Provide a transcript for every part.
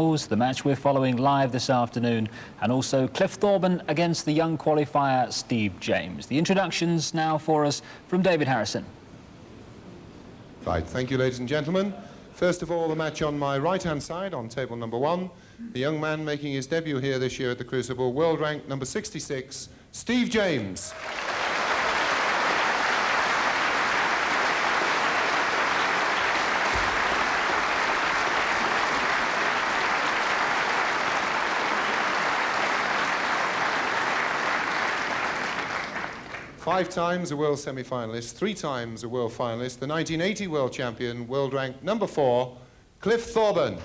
The match we're following live this afternoon, and also Cliff Thorburn against the young qualifier Steve James. The introductions now for us from David Harrison. Right, thank you, ladies and gentlemen. First of all, the match on my right-hand side on table number 1, the young man making his debut here this year at the Crucible, world rank number 66, Steve James. 5 times a world semi-finalist, 3 times a world finalist, the 1980 world champion, world rank number 4, Cliff Thorburn.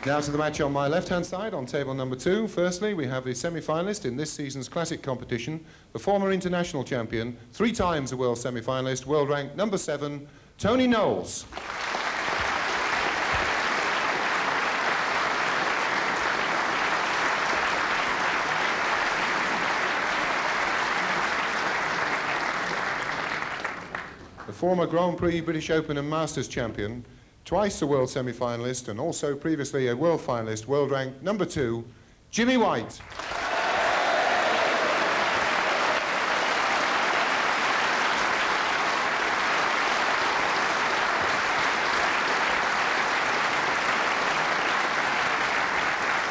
Now to the match on my left-hand side on table number 2. Firstly, we have the semi-finalist in this season's classic competition, the former international champion, 3 times a world semi-finalist, world rank number 7, Tony Knowles. The former Grand Prix, British Open and Masters champion, twice a world semi-finalist and also previously a world finalist, world rank number 2, Jimmy White.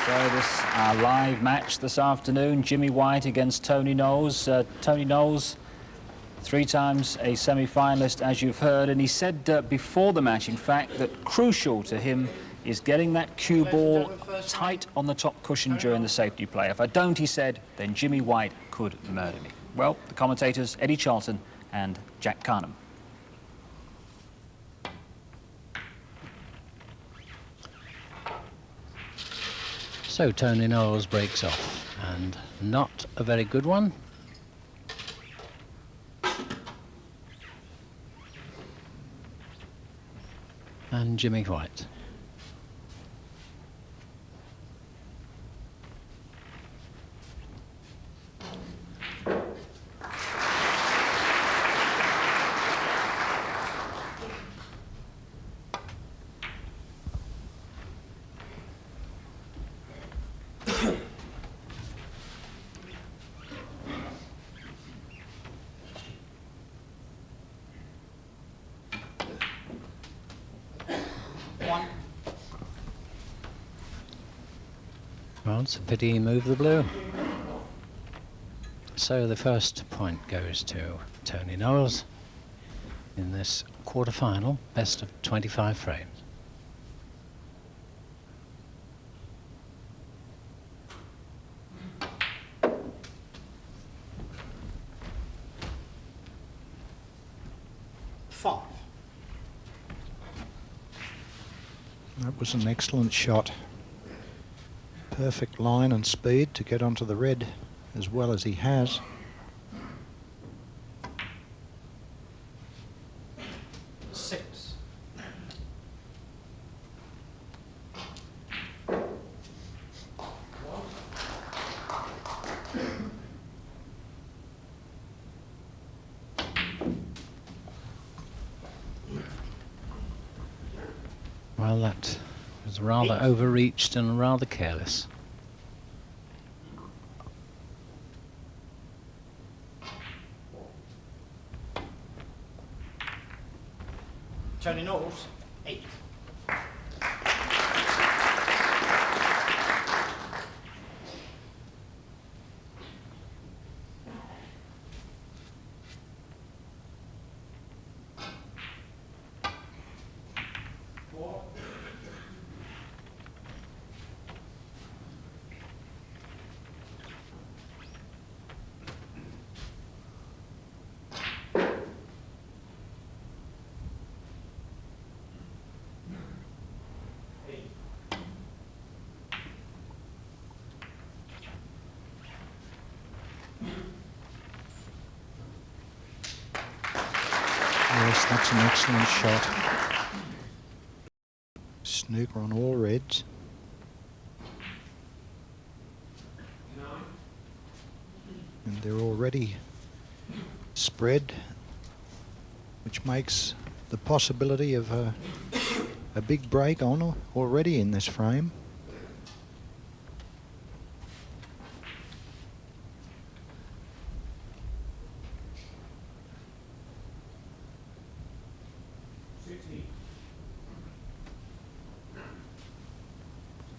So this our live match this afternoon, Jimmy White against Tony Knowles. Tony Knowles, 3 times a semi-finalist, as you've heard, and he said before the match, in fact, that crucial to him is getting that cue ball tight on the top cushion during the safety play. If I don't, he said, then Jimmy White could murder me. Well, the commentators, Eddie Charlton and Jack Carnham. So Tony Knowles breaks off, and not a very good one. And Jimmy White. Well, it's a pity he moved the blue. So the first point goes to Tony Knowles in this quarter-final, best of 25 frames. That was an excellent shot. Perfect line and speed to get onto the red as well as he has. Well, that was rather overreached and rather careless. Tony Knowles, 8. Yes, that's an excellent shot. Snooker on all reds. and they're already spread, which makes the possibility of a big break on already in this frame.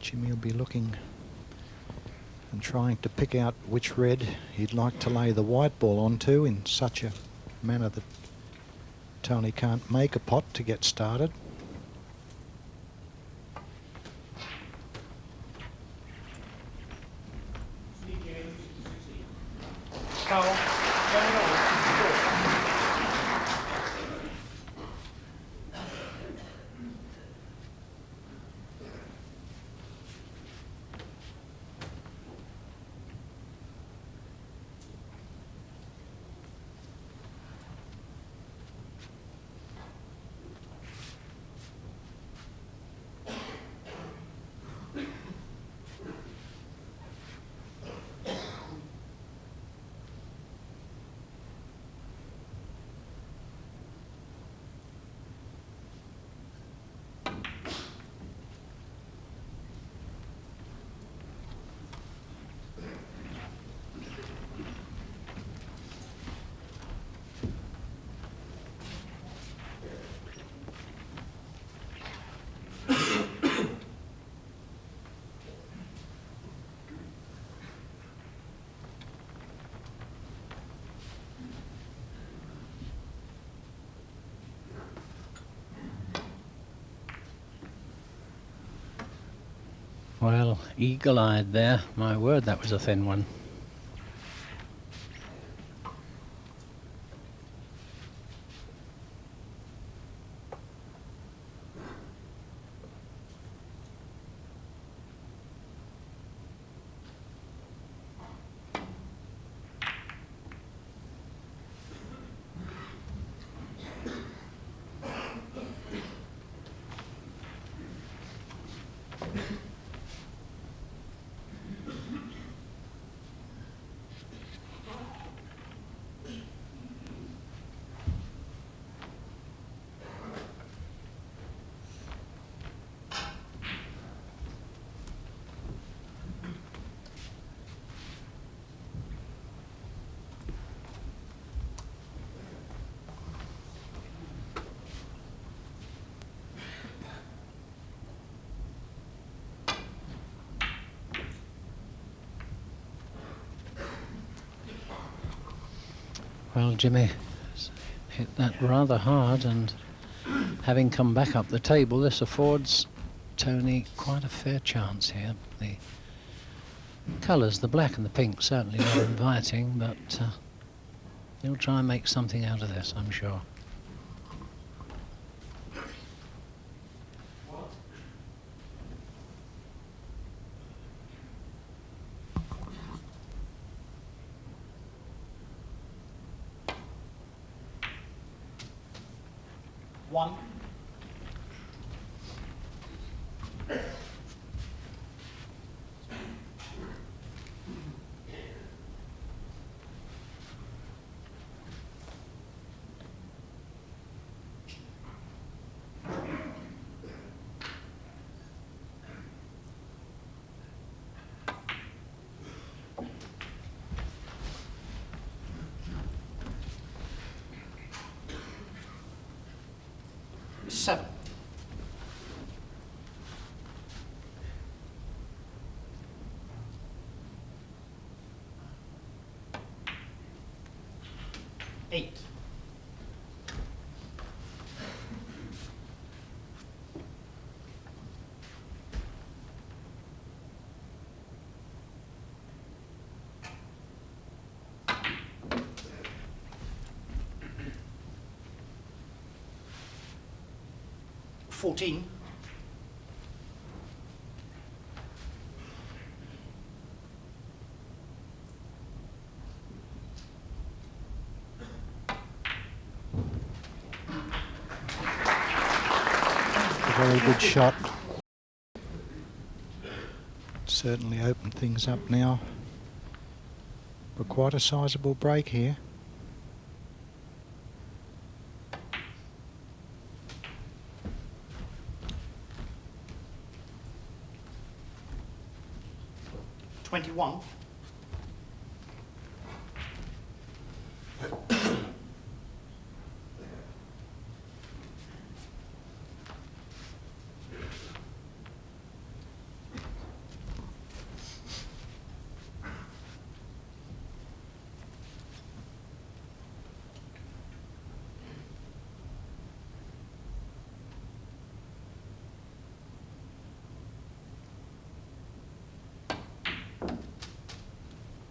Jimmy will be looking and trying to pick out which red he'd like to lay the white ball onto in such a manner that Tony can't make a pot to get started. Well, eagle-eyed there. My word, that was a thin one. Well, Jimmy hit that rather hard, and having come back up the table, this affords Tony quite a fair chance here. The colours, the black and the pink, certainly not inviting, but he'll try and make something out of this, I'm sure. One. Seven. Eight. $14. A very good shot. Certainly opened things up now. But quite a sizable break here. $21.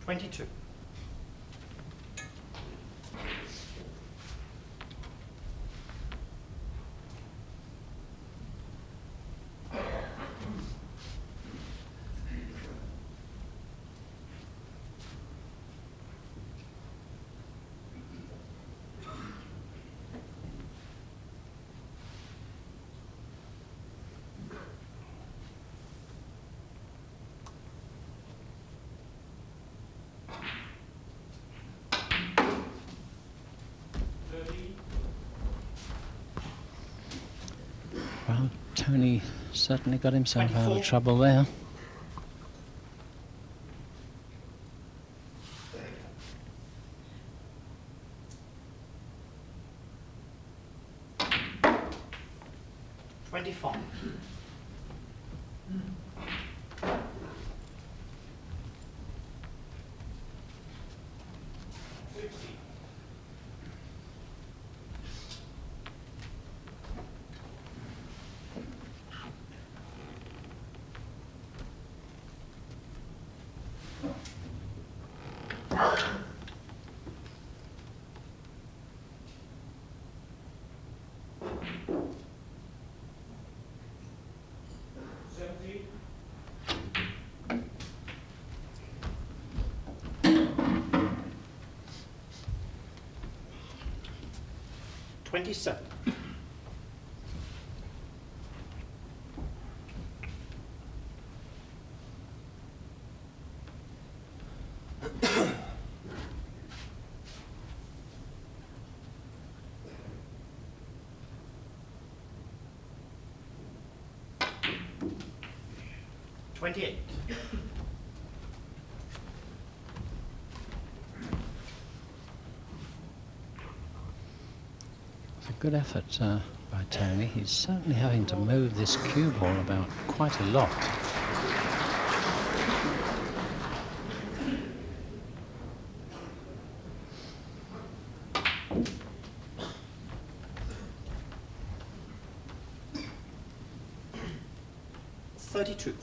$22. Well, Tony certainly got himself out 24. of trouble there. $25. $27. $28. It's a good effort by Tony. He's certainly having to move this cue ball about quite a lot. $32.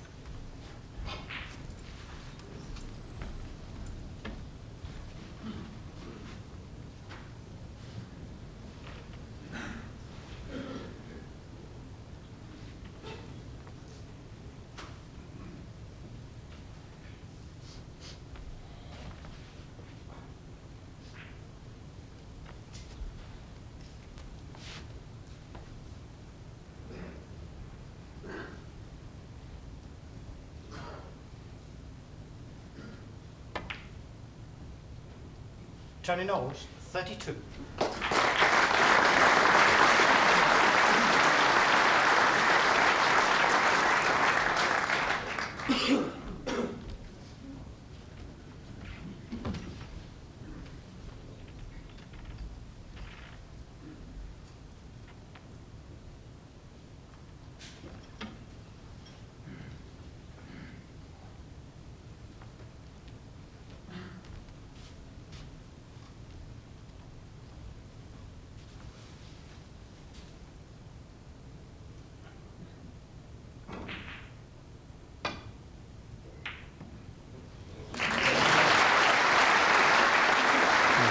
Tony Knowles, 32.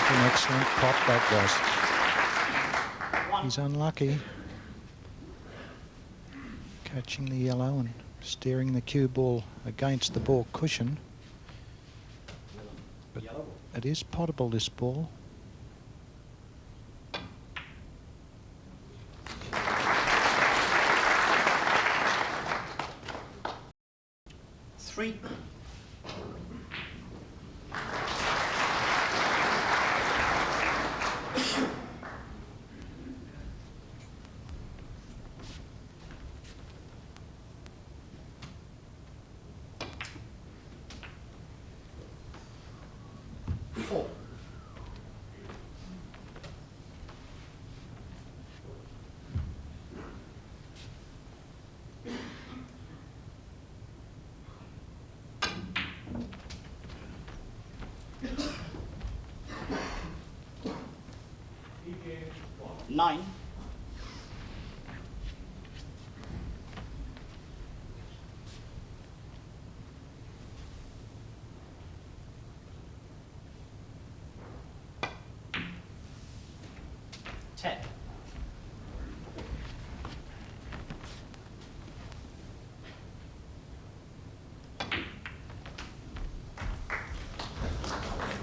An excellent pot that was. One. He's unlucky. Catching the yellow and steering the cue ball against the ball cushion. But it is potable, this ball. Three. 24. Nine. Ten.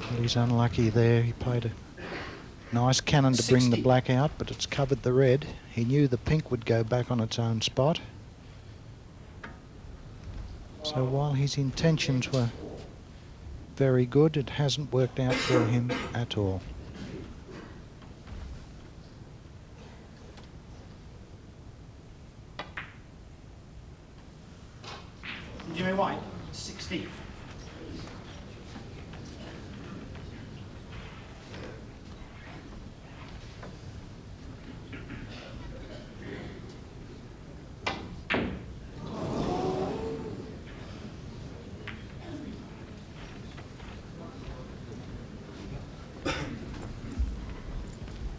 Well, he's unlucky there. He played a nice cannon to bring the 60. black out, but it's covered the red. He knew the pink would go back on its own spot. So while his intentions were very good, it hasn't worked out for him at all. Jimmy White, 16.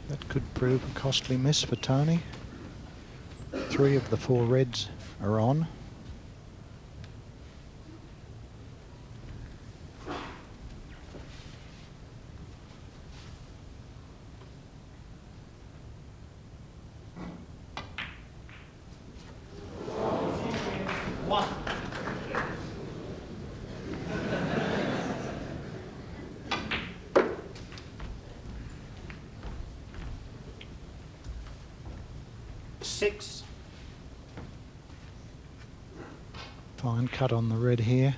That could prove a costly miss for Tony. 3 of the 4 reds are on. One. Six. Fine cut on the red here.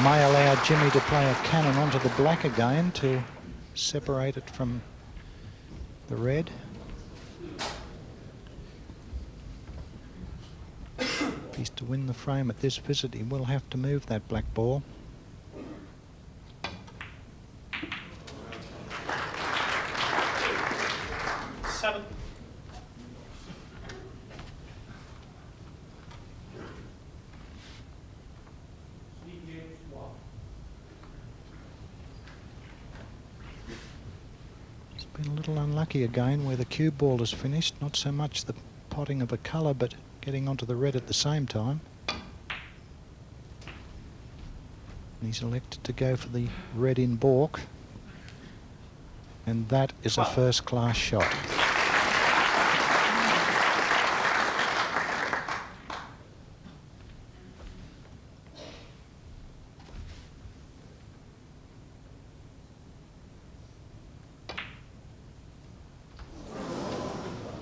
May allow Jimmy to play a cannon onto the black again to separate it from the red. If he's to win the frame at this visit, he will have to move that black ball. Seven. It's been a little unlucky again where the cue ball is finished. Not so much the potting of a colour, but getting onto the red at the same time. And he's elected to go for the red in baulk. And that is a first-class shot.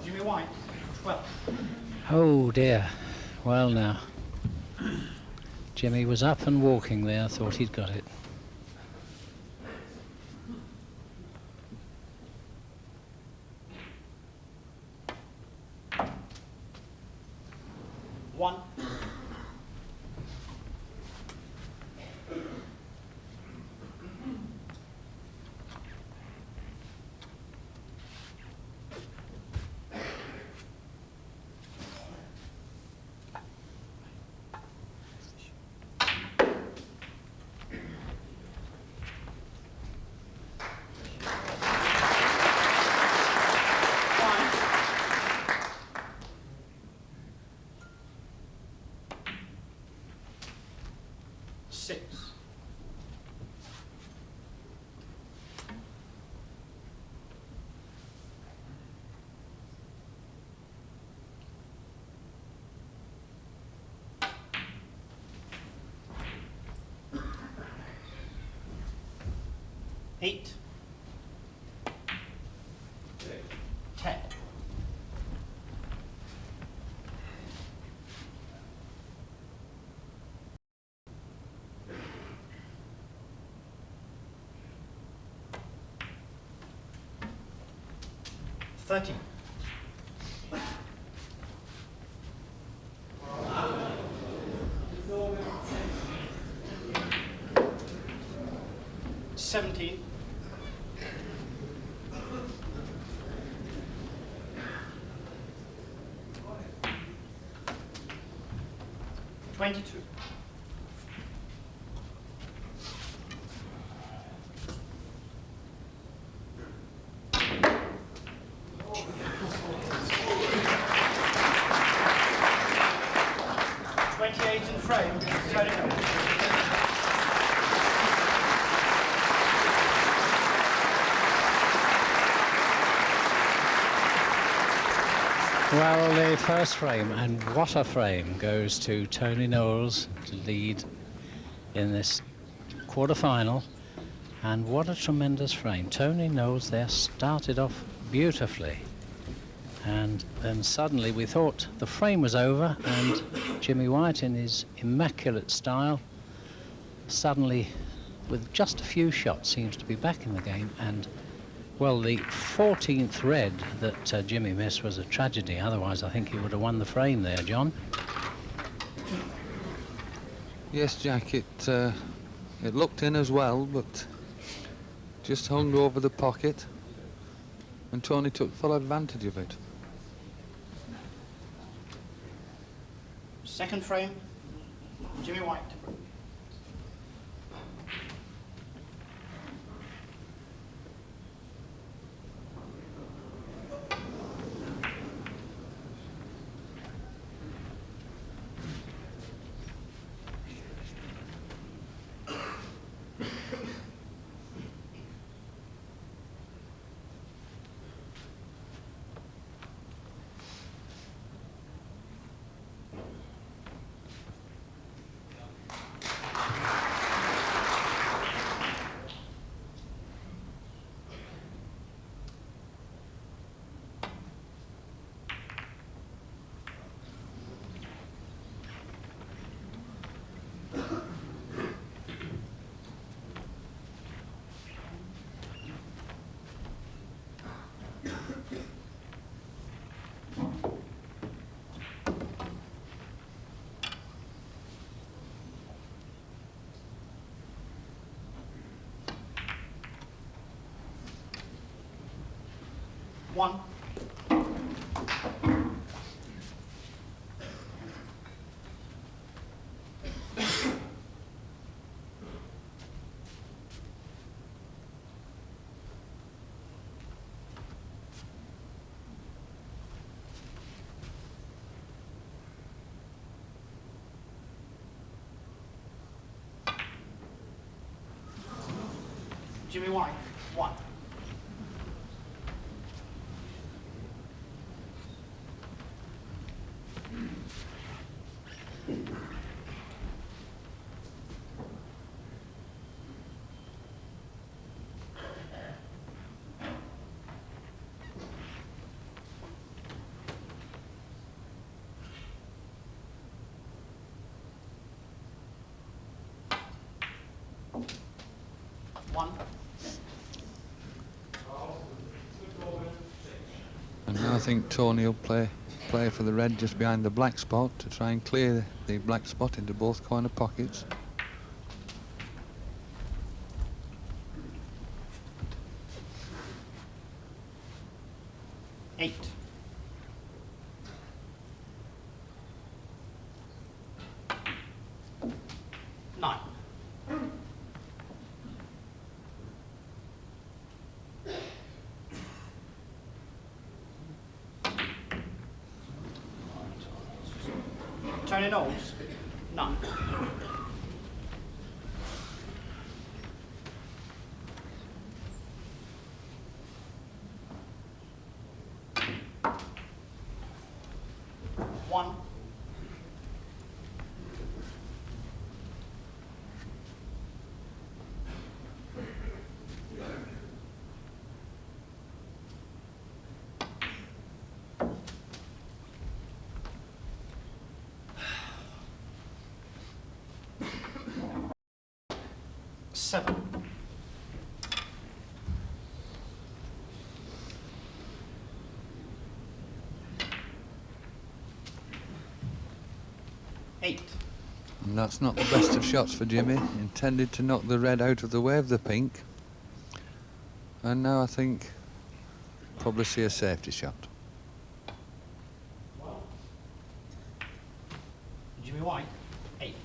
Jimmy White, 12. Oh dear. Well now. Jimmy was up and walking there, thought he'd got it. One. Six. Eight. 10. $30. 17. 22. 28 in frame. Tony Knowles. Well, the first frame, and what a frame, goes to Tony Knowles to lead in this quarter-final. And what a tremendous frame. Tony Knowles there started off beautifully. And then suddenly we thought the frame was over, and Jimmy White, in his immaculate style, suddenly, with just a few shots, seems to be back in the game. And well, the 14th red that Jimmy missed was a tragedy. Otherwise, I think he would have won the frame there, John. Yes, Jack, it looked in as well, but just hung over the pocket, and Tony took full advantage of it. Second frame, Jimmy White. One. Jimmy White, 1. And now I think Tony will play for the red just behind the black spot to try and clear the black spot into both corner pockets. Eight. Nine. Tony Knowles, 9. One. Seven. Eight. And that's not the best of shots for Jimmy. Intended to knock the red out of the way of the pink. And now I think probably see a safety shot. Jimmy White, 8.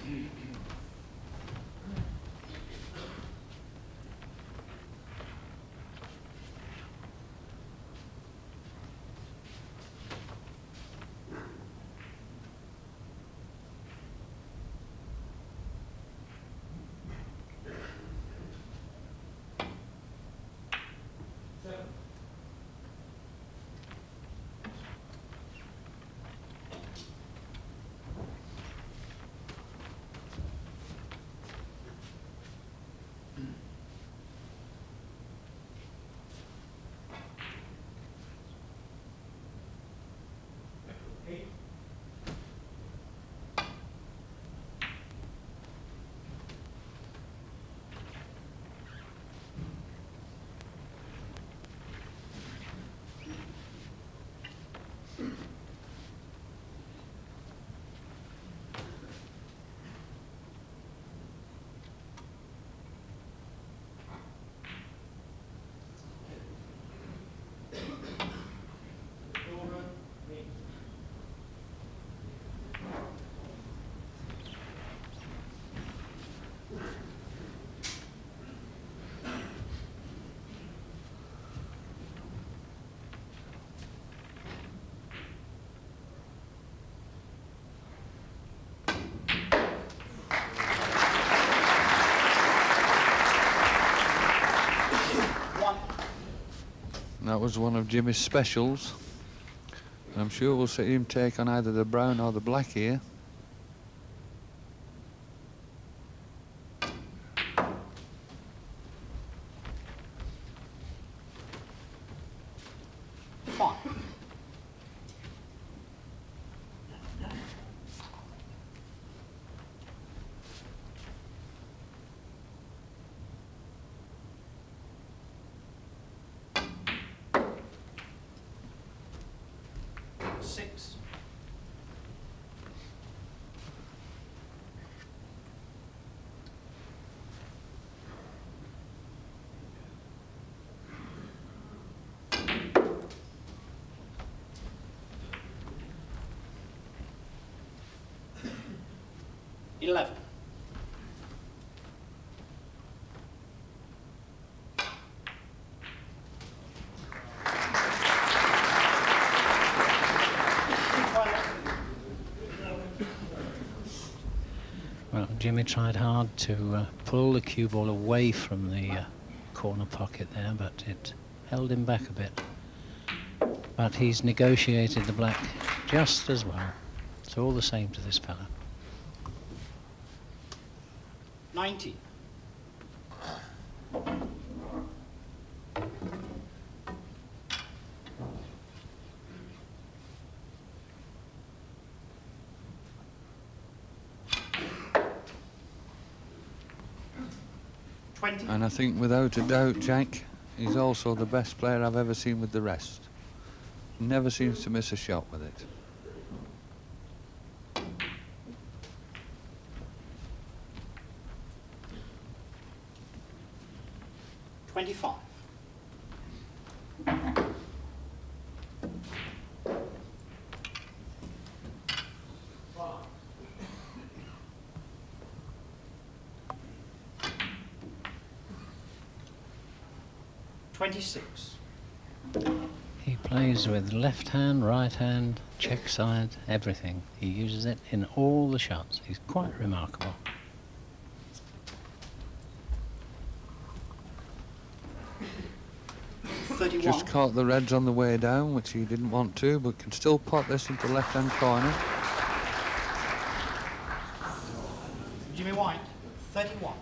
That was one of Jimmy's specials. And I'm sure we'll see him take on either the brown or the black here. Eleven. Well, Jimmy tried hard to pull the cue ball away from the corner pocket there, but it held him back a bit. But he's negotiated the black just as well. It's all the same to this fella. 19. And I think without a doubt, Jack, he's also the best player I've ever seen with the rest. Never seems to miss a shot with it. 25. He plays with left hand, right hand, check side, everything. He uses it in all the shots. He's quite remarkable. Just caught the reds on the way down, which he didn't want to, but can still pot this into left-hand corner. Jimmy White, 31.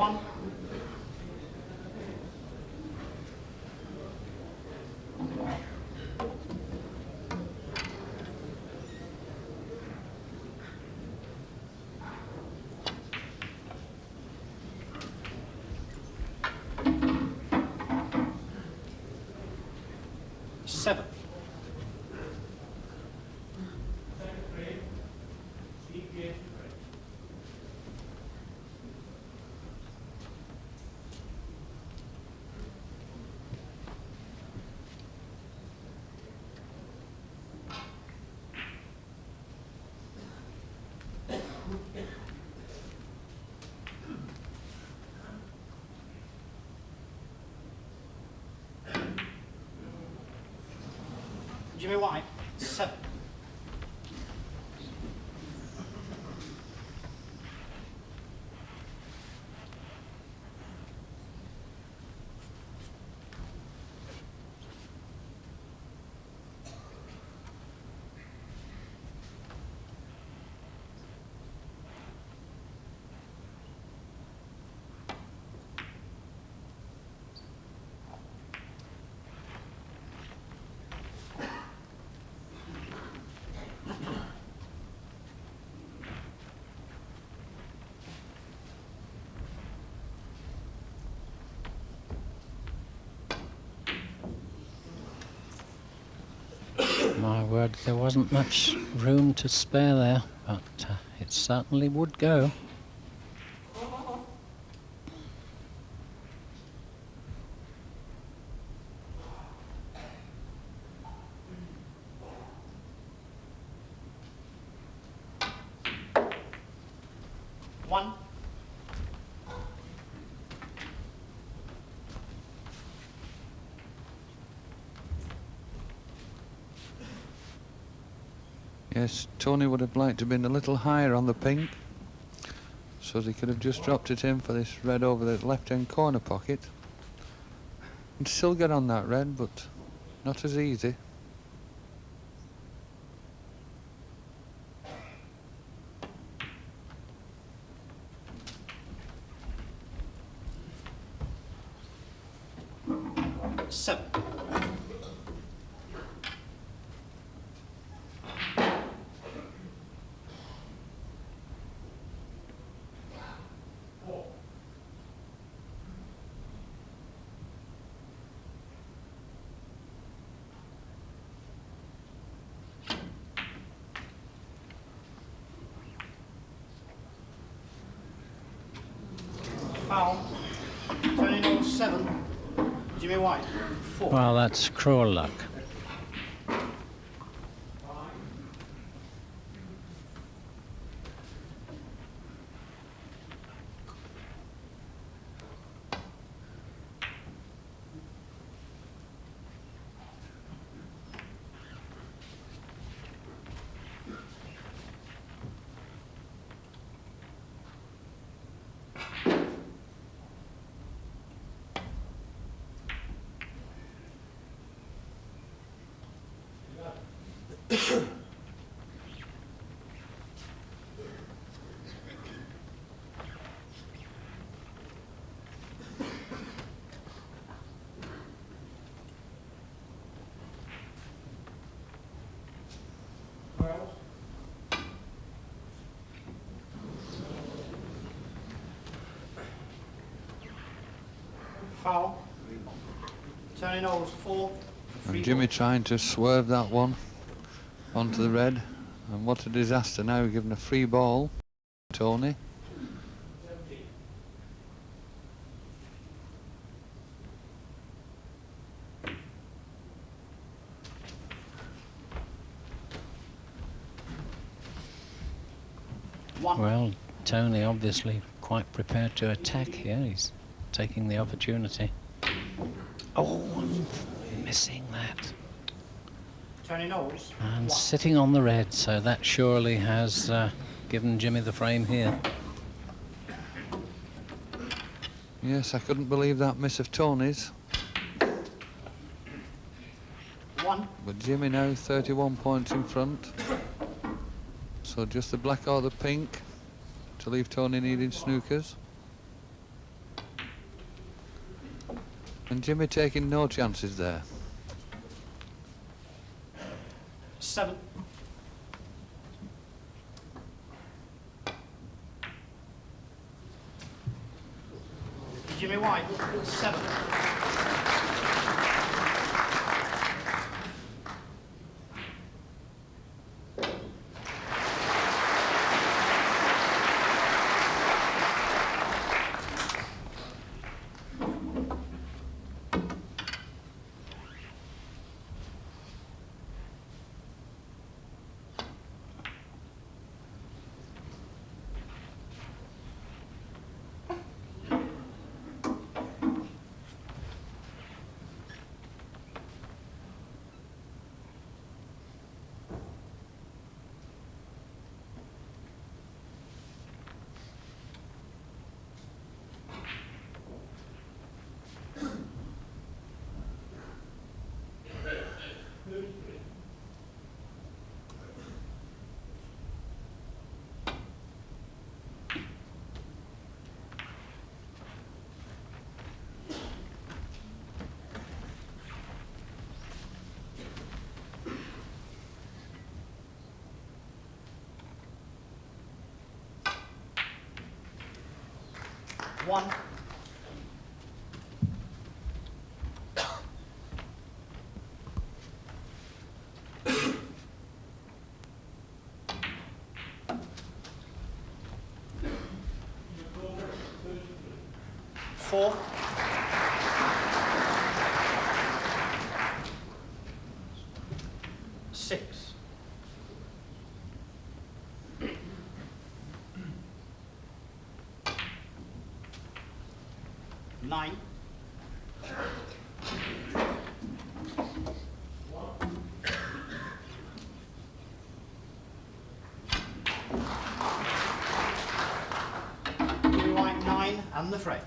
1. Seven. Jimmy White, 7. My word, there wasn't much room to spare there, but it certainly would go. One. Yes, Tony would have liked to have been a little higher on the pink, so he could have just dropped it in for this red over the left-hand corner pocket. And still get on that red, but not as easy. Seven. Foul. Tony Knowles, 7. Jimmy White, 4. Well, that's cruel luck. Foul. Tony Knowles, 4. And Jimmy trying to swerve that one onto the red. And what a disaster now, given a free ball. Tony. Well, Tony obviously quite prepared to attack here. He's taking the opportunity. Oh, missing that. Tony Knowles, And 1. sitting on the red, so that surely has given Jimmy the frame here. Yes, I couldn't believe that miss of Tony's. 1. But Jimmy now 31 points in front. So just the black or the pink to leave Tony needing snookers. And Jimmy taking no chances there. 7. Jimmy White, 7. One. Four. Six. 9. Jimmy White 9 and the frame.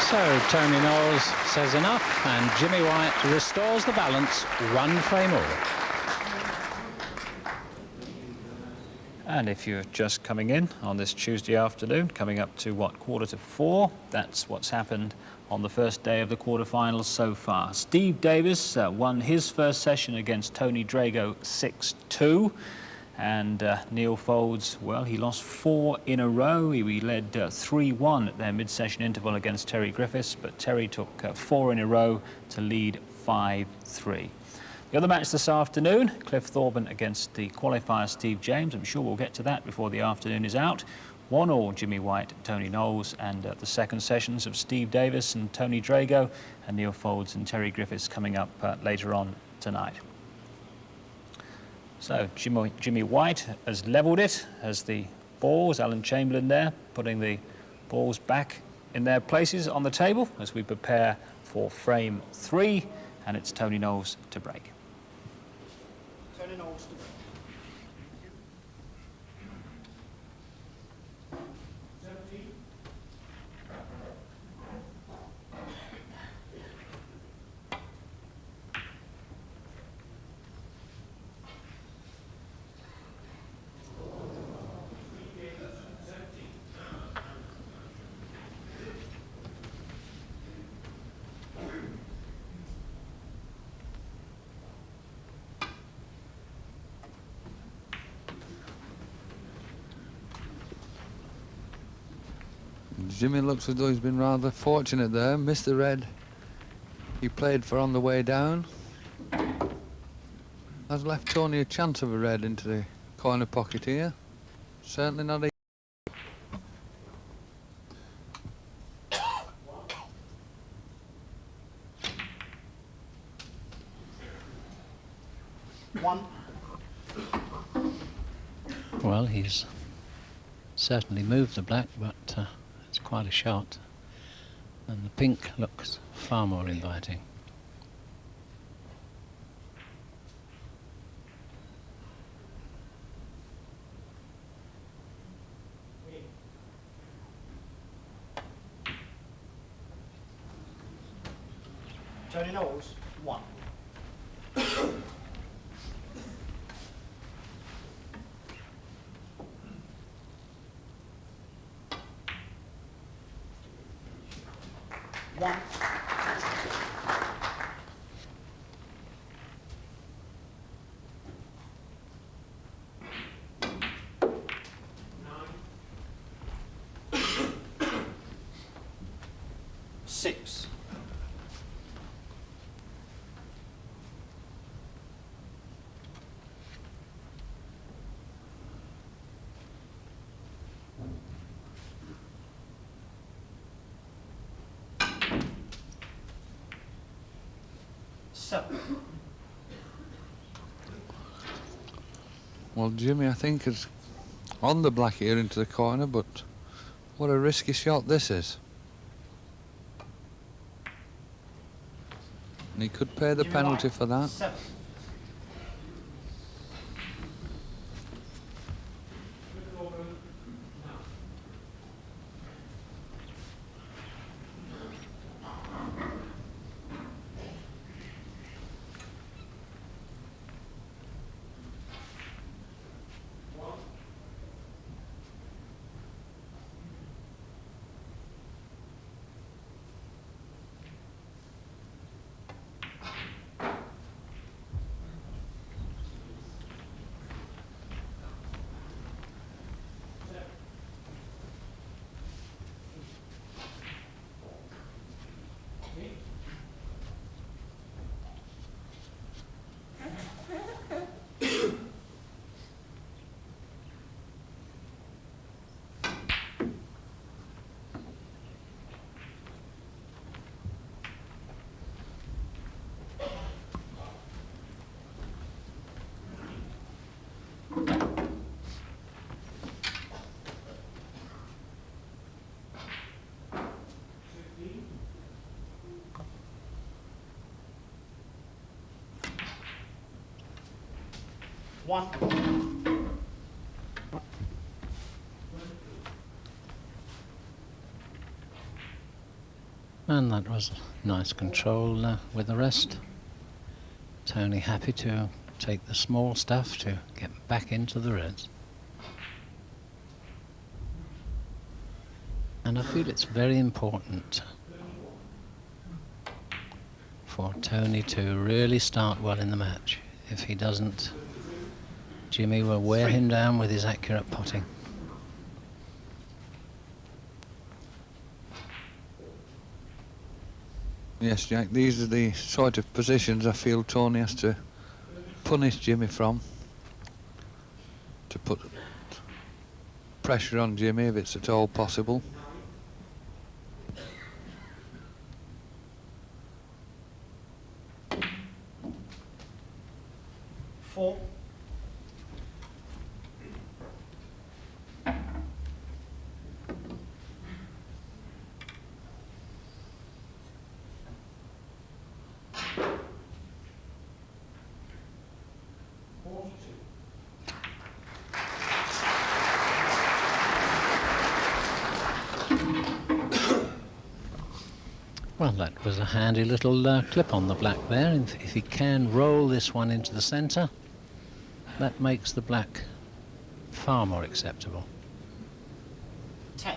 So Tony Knowles says enough, and Jimmy White restores the balance 1 frame all. And if you're just coming in on this Tuesday afternoon, coming up to what, 3:45, that's what's happened on the first day of the quarterfinals so far. Steve Davis won his first session against Tony Drago 6-2. And Neil Foulds, well, he lost 4 in a row. He led 3-1 at their mid-session interval against Terry Griffiths, but Terry took 4 in a row to lead 5-3. The other match this afternoon, Cliff Thorburn against the qualifier Steve James. I'm sure we'll get to that before the afternoon is out. 1-1 Jimmy White, Tony Knowles, and the second sessions of Steve Davis and Tony Drago, and Neil Foulds and Terry Griffiths coming up later on tonight. So Jimmy White has levelled it as the balls, Alan Chamberlain there, putting the balls back in their places on the table as we prepare for frame 3, and it's Tony Knowles to break. Tony Knowles to break. Jimmy looks as though he's been rather fortunate there. Missed the red he played for on the way down. Has left Tony a chance of a red into the corner pocket here. Certainly not a... One. Well, he's certainly moved the black, but it's quite a shot. And the pink looks far more inviting. Tony Knowles, 1. 1. Six. Seven. Well, Jimmy, I think, is on the black here into the corner, but what a risky shot this is. And he could pay the Jimmy penalty White, for that. 7. One. And that was nice control with the rest. Tony happy to take the small stuff to get back into the reds. And I feel it's very important for Tony to really start well in the match. If he doesn't, Jimmy will wear him down with his accurate potting. Yes, Jack, these are the sort of positions I feel Tony has to punish Jimmy from, to put pressure on Jimmy if it's at all possible. Four. Well, that was a handy little clip on the black there. If he can roll this one into the centre, that makes the black far more acceptable. 10.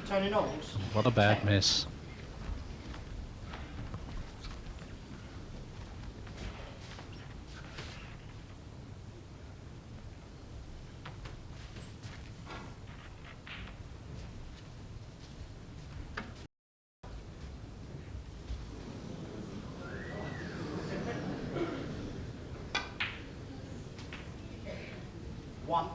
Tony Knowles. What a bad miss. One.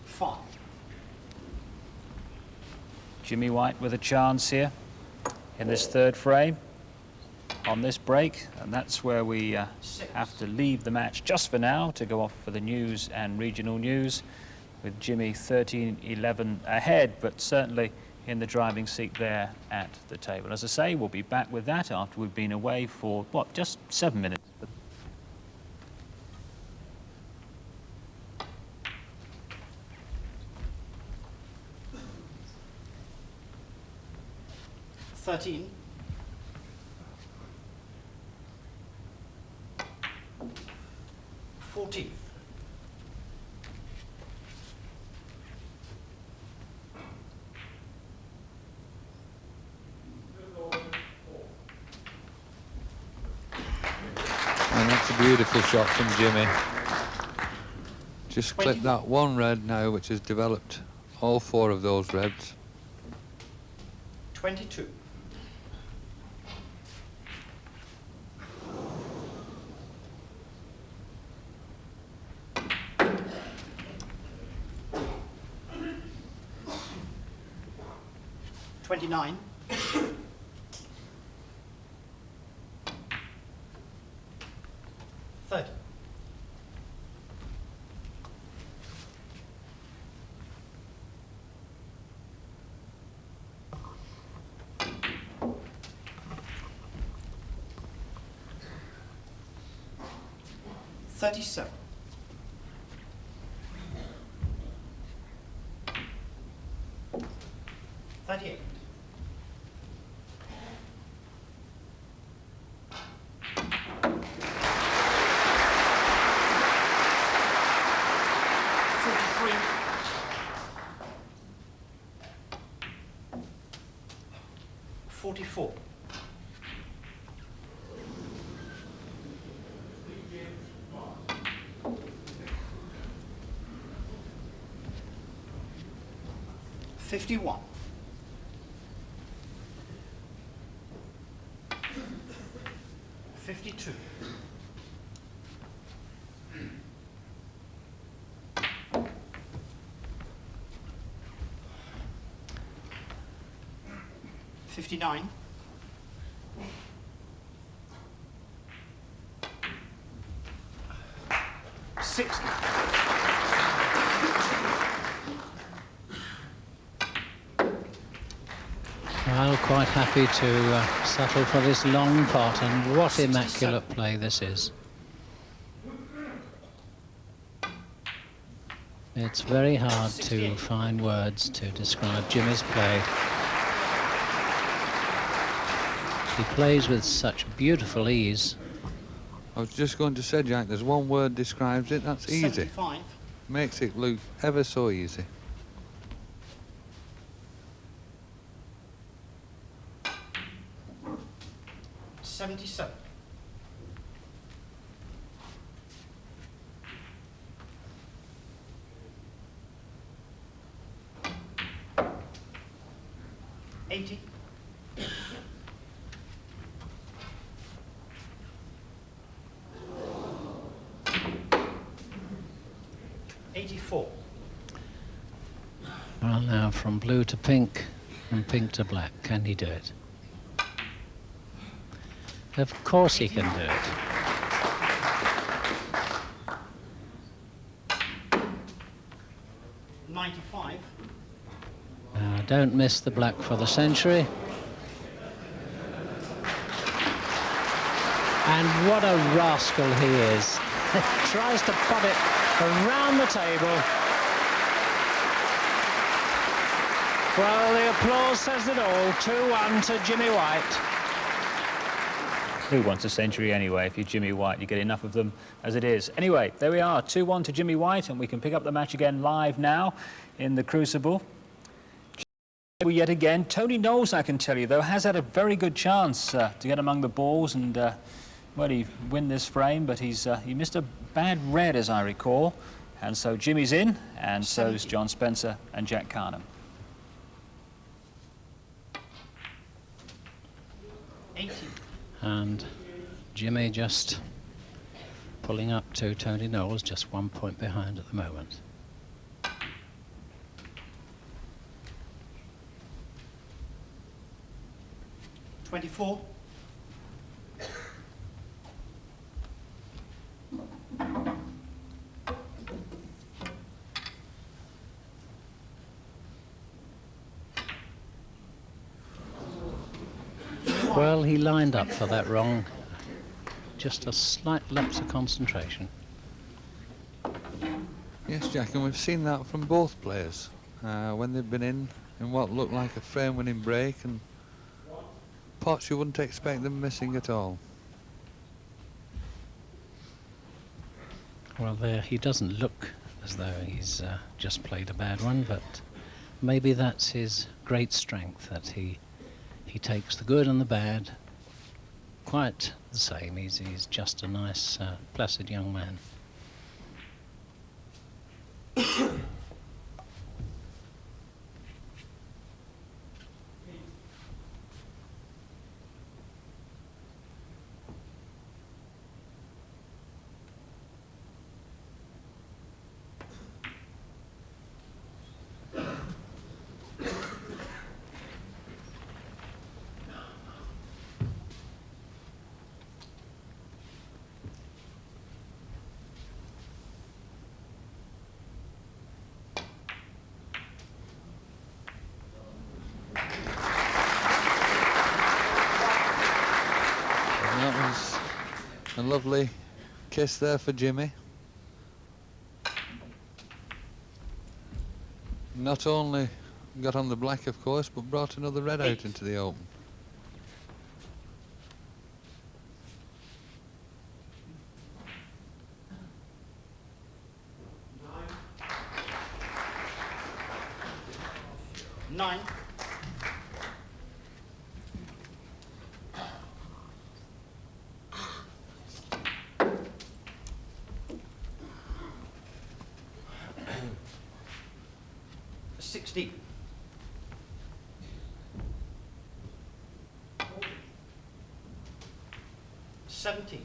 Five. Jimmy White with a chance here in this third frame on this break, and that's where we have to leave the match just for now to go off for the news and regional news, with Jimmy 13-11 ahead, but certainly in the driving seat there at the table. As I say, we'll be back with that after we've been away for, what, just 7 minutes. $13. 14. 'That's a beautiful shot from Jimmy. Just clipped that one red now, which has developed all 4 of those reds. 22. 29. 30. 37. 38. 44. 51. 52. 59. 60. Well, quite happy to settle for this long pot, and what immaculate play this is. It's very hard to find words to describe Jimmy's play. He plays with such beautiful ease. I was just going to say, Jack, there's one word describes it, that's easy. 75. Makes it look ever so easy. 77. 80. 84. Well, now from blue to pink and pink to black. Can he do it? Of course he can do it. $95. Don't miss the black for the century. And what a rascal he is. Tries to put it around the table. Well, the applause says it all. 2-1 to Jimmy White. Who wants a century anyway? If you're Jimmy White, you get enough of them as it is. Anyway, there we are, 2-1 to Jimmy White, and we can pick up the match again live now in the Crucible. Yet again, Tony Knowles, I can tell you, though, has had a very good chance to get among the balls and, well, he win this frame, but he missed a bad red, as I recall. And so Jimmy's in, and so's John Spencer and Jack Carnham. 80. And Jimmy just pulling up to Tony Knowles, just 1 point behind at the moment. $24. 25. Well, he lined up for that wrong. Just a slight lapse of concentration. Yes, Jack, and we've seen that from both players when they've been in what looked like a frame-winning break, and pots you wouldn't expect them missing at all. Well, there he doesn't look as though he's just played a bad one, but maybe that's his great strength, that he takes the good and the bad quite the same. He's just a nice, placid young man. That was a lovely kiss there for Jimmy. Not only got on the black, of course, but brought another red out into the open. Nine. $60. $70.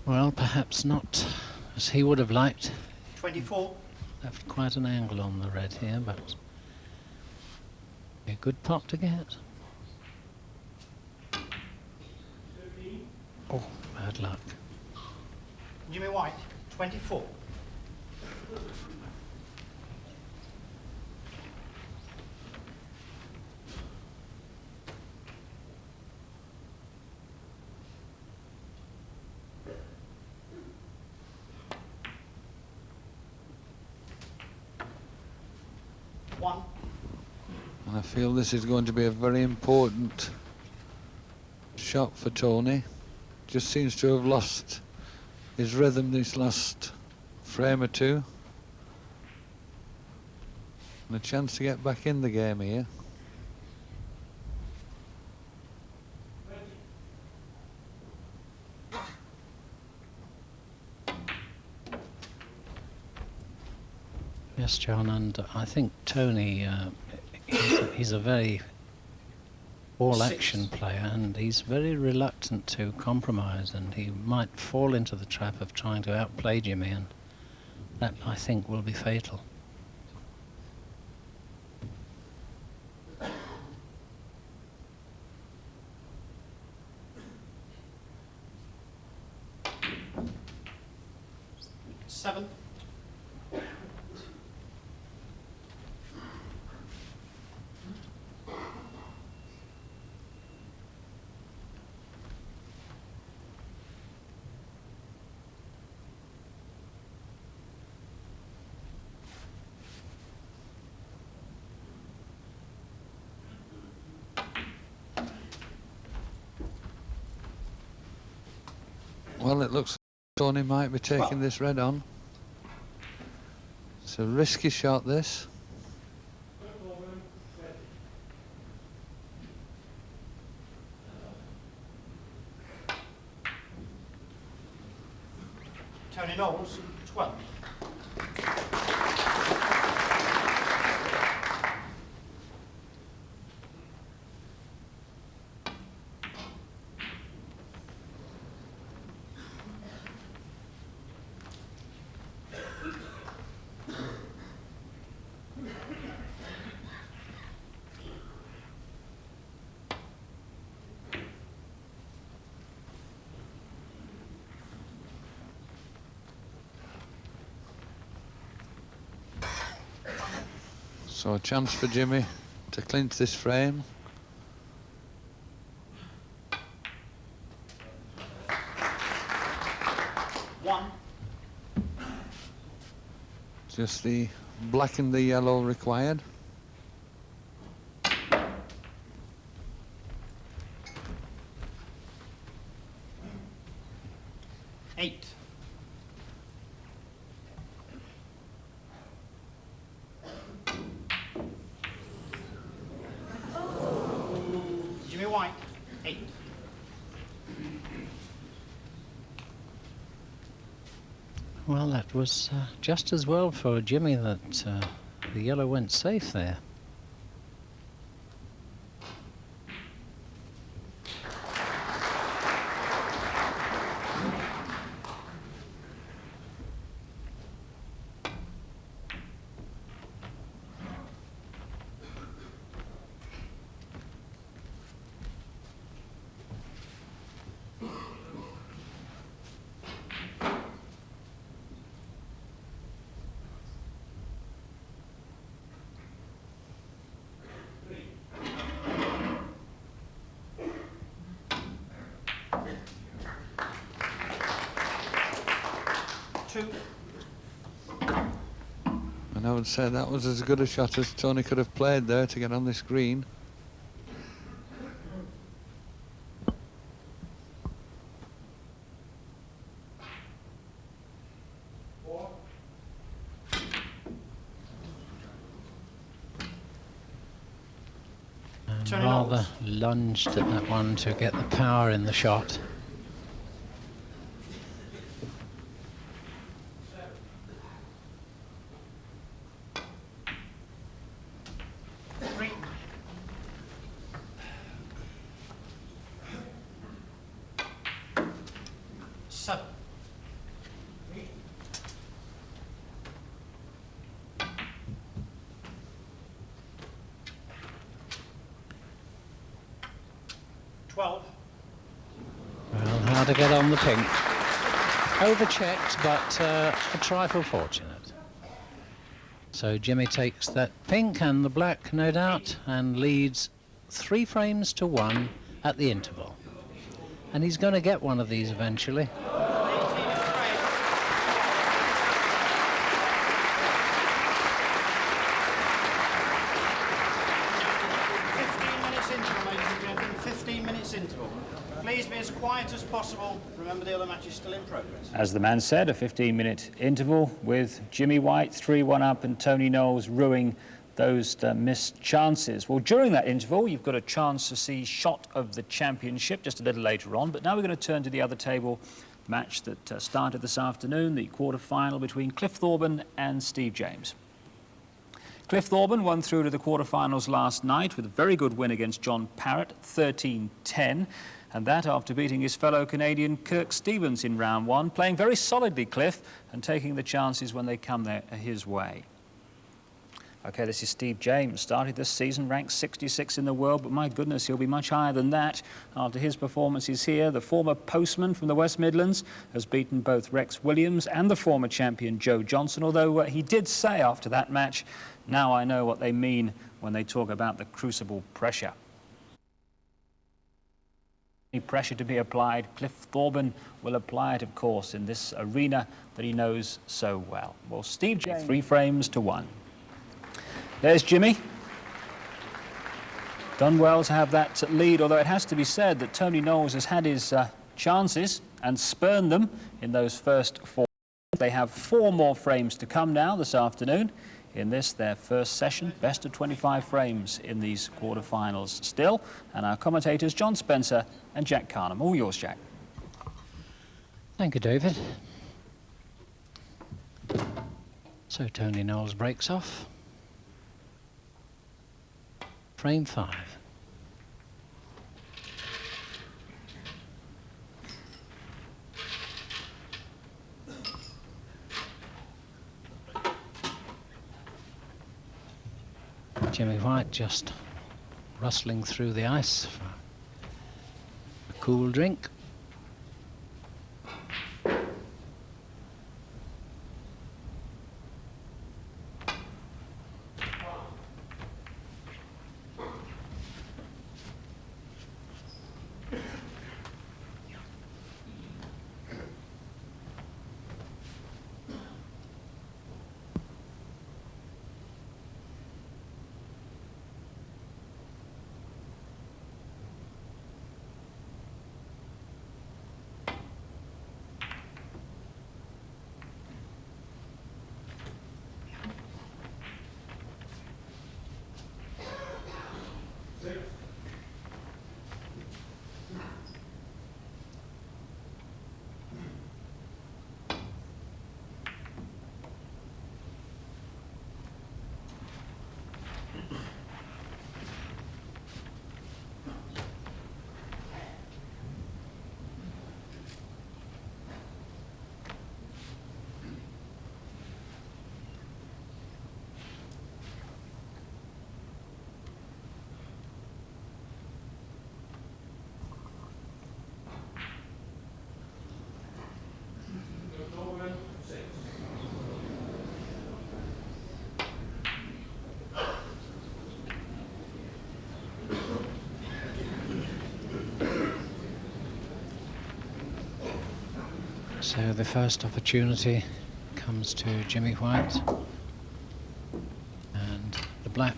Well, perhaps not as he would have liked. 24. Left quite an angle on the red here, but a good pot to get. Oh, bad luck. Jimmy White, 24. One. And I feel this is going to be a very important shot for Tony. Just seems to have lost his rhythm this last frame or two. And a chance to get back in the game here. Yes, John, and I think Tony, he's a very all-action player, and he's very reluctant to compromise, and he might fall into the trap of trying to outplay Jimmy, and that, I think, will be fatal. Seven. Well, it looks like Tony might be taking this red on. It's a risky shot, this. Tony Knowles, 12. So a chance for Jimmy to clinch this frame. One. Just the black and the yellow required. Eight. Jimmy White, 8. Well, that was just as well for Jimmy that the yellow went safe there. And I would say that was as good a shot as Tony could have played there to get on this green. And Tony rather Knowles. lunged at that one to get the power in the shot. Three. Seven. Twelve. Well, how to get on the pink. Overchecked, but a trifle fortunate. So Jimmy takes that pink and the black, no doubt, and leads 3 frames to 1 at the interval. And he's going to get one of these eventually. 15 minutes interval. Please be as quiet as possible. Remember, the other match is still in progress. As the man said, a 15-minute interval with Jimmy White 3-1 up and Tony Knowles ruining those missed chances. Well, during that interval, you've got a chance to see Shot of the Championship just a little later on. But now we're going to turn to the other table match that started this afternoon, the quarter-final between Cliff Thorburn and Steve James. Cliff Thorburn won through to the quarter-finals last night with a very good win against John Parrott, 13-10. And that after beating his fellow Canadian Kirk Stevens in round 1, playing very solidly, Cliff, and taking the chances when they come his way. OK, this is Steve James, started this season ranked 66 in the world, but my goodness, he'll be much higher than that after his performances here. The former postman from the West Midlands has beaten both Rex Williams and the former champion Joe Johnson, although he did say after that match, "Now I know what they mean when they talk about the crucible pressure." Any pressure to be applied, Cliff Thorburn will apply it, of course, in this arena that he knows so well. Well, Steve James, 3 frames to 1. There's Jimmy. Done well to have that lead, although it has to be said that Tony Knowles has had his chances and spurned them in those first 4. They have 4 more frames to come now this afternoon in this, their first session. Best of 25 frames in these quarterfinals still. And our commentators, John Spencer and Jack Carnham. All yours, Jack. Thank you, David. So Tony Knowles breaks off. Frame 5. Jimmy White just rustling through the ice for a cool drink. So the first opportunity comes to Jimmy White, and the black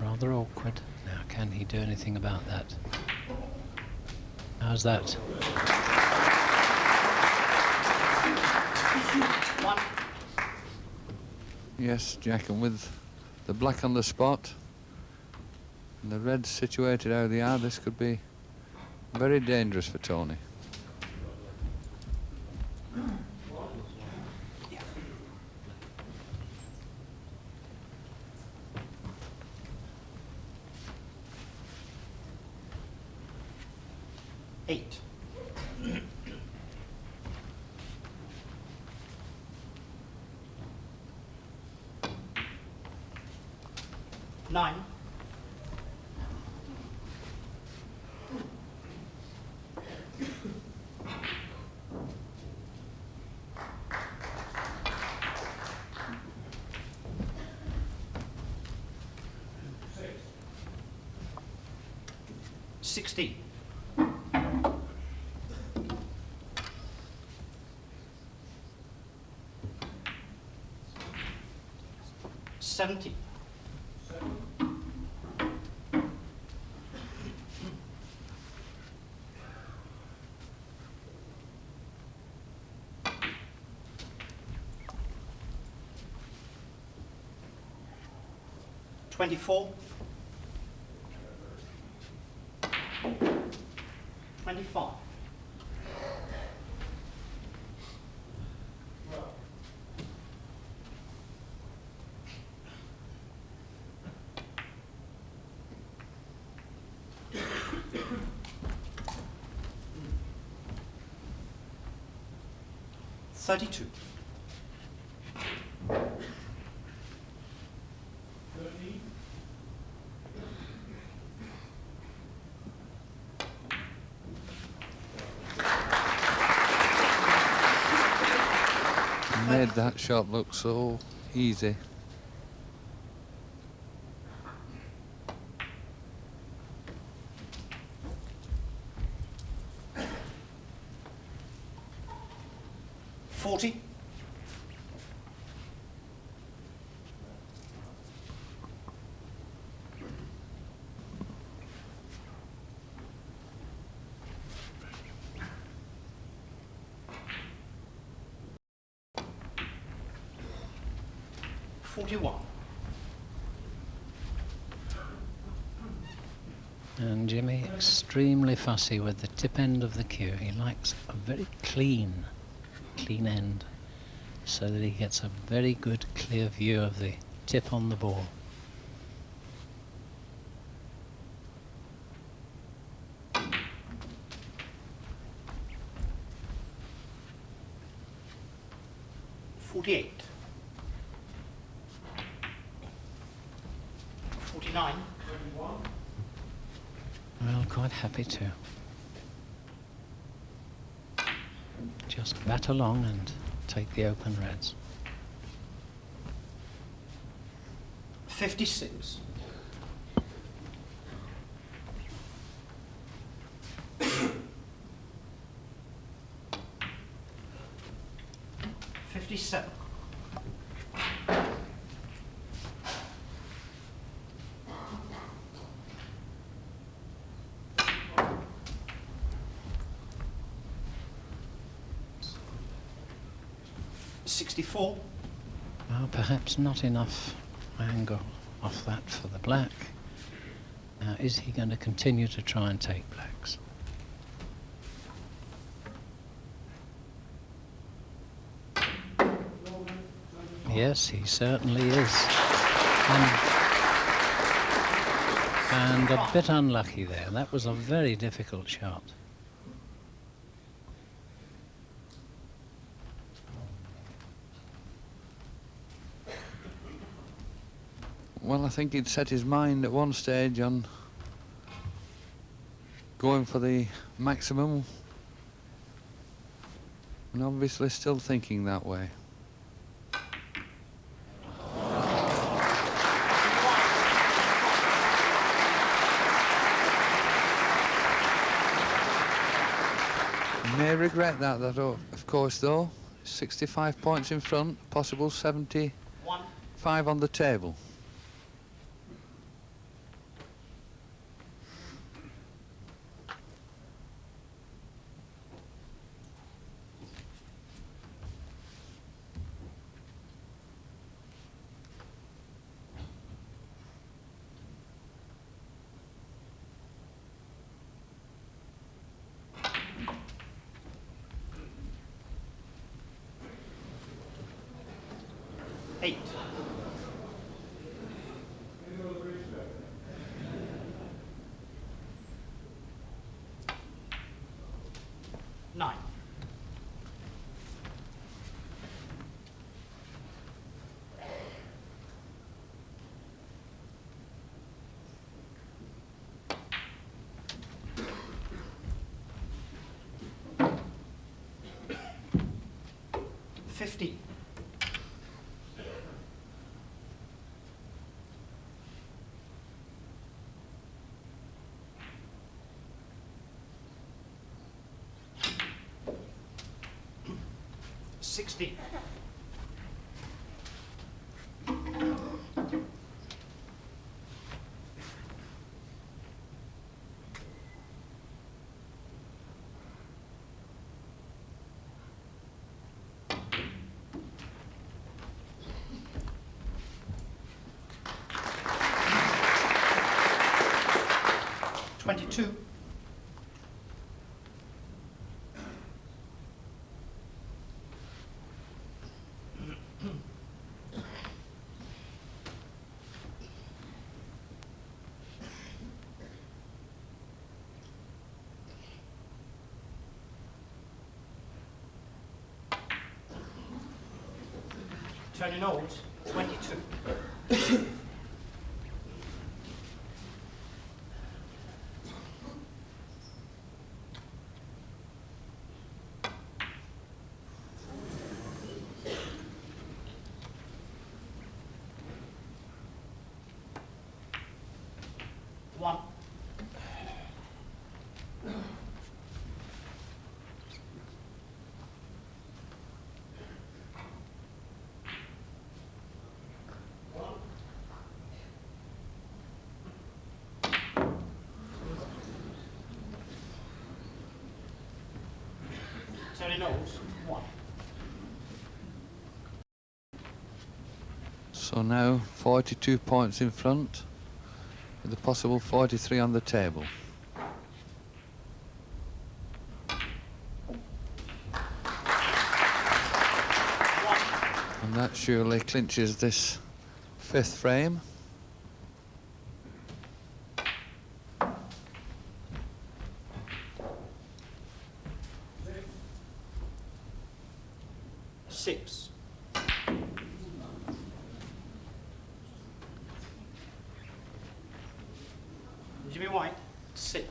rather awkward. Now, can he do anything about that? How's that? Yes, Jack, and with the black on the spot and the red situated how they are, this could be very dangerous for Tony. Eight. 9. 16. 17. 24. 25. 32. 30. Made that shot look so easy. And Jimmy extremely fussy with the tip end of the cue. He likes a very clean end, so that he gets a very good clear view of the tip on the ball. $48. 49. Well, quite happy to just bat along and take the open reds. 56. 57. 64. Well, perhaps not enough angle off that for the black. Now, is he going to continue to try and take blacks? Yes, he certainly is. And a bit unlucky there. That was a very difficult shot. Well, I think he'd set his mind at one stage on going for the maximum, and obviously still thinking that way. May regret that, of course, though. 65 points in front, possible 75 on the table. Eight. Nine. $50. $60. $22. Tony Knowles, 22. One. Tony Knowles, 1. So now 42 points in front, with a possible 43 on the table. And that surely clinches this 5th frame. Six. Jimmy White, 6.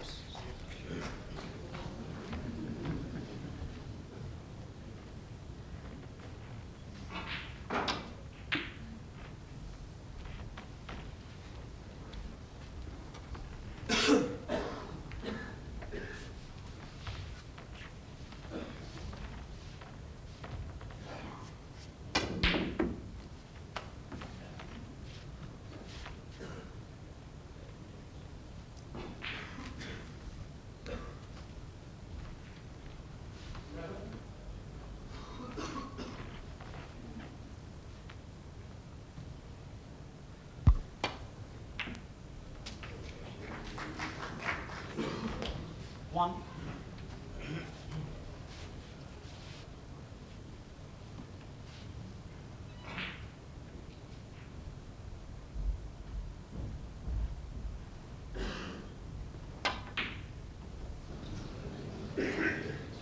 One.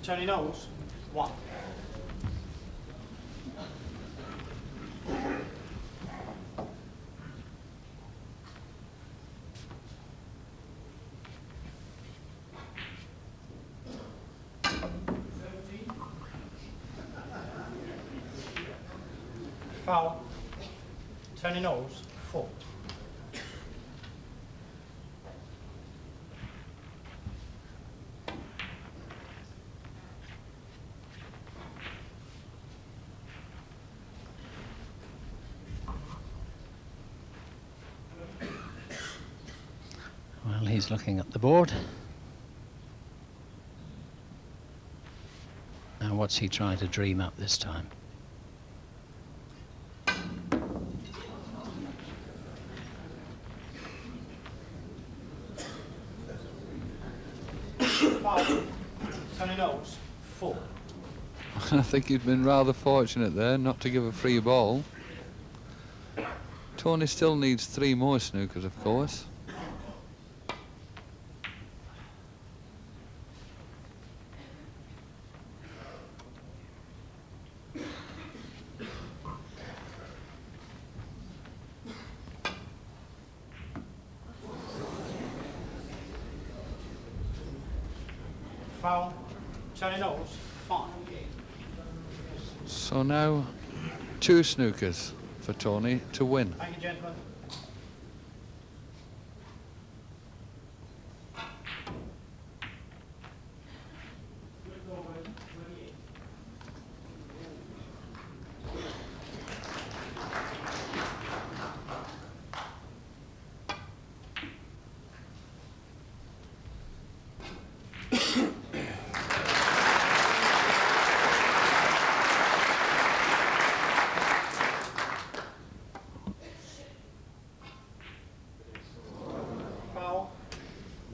Tony Knowles, 1. Foul. Tony Knowles, 4. He's looking at the board. And what's he trying to dream up this time? Tony Knowles, 4. I think he's been rather fortunate there not to give a free ball. Tony still needs 3 more snookers, of course. Foul. Tony Knowles, 5. So now 2 snookers for Tony to win. Thank you, gentlemen. Foul.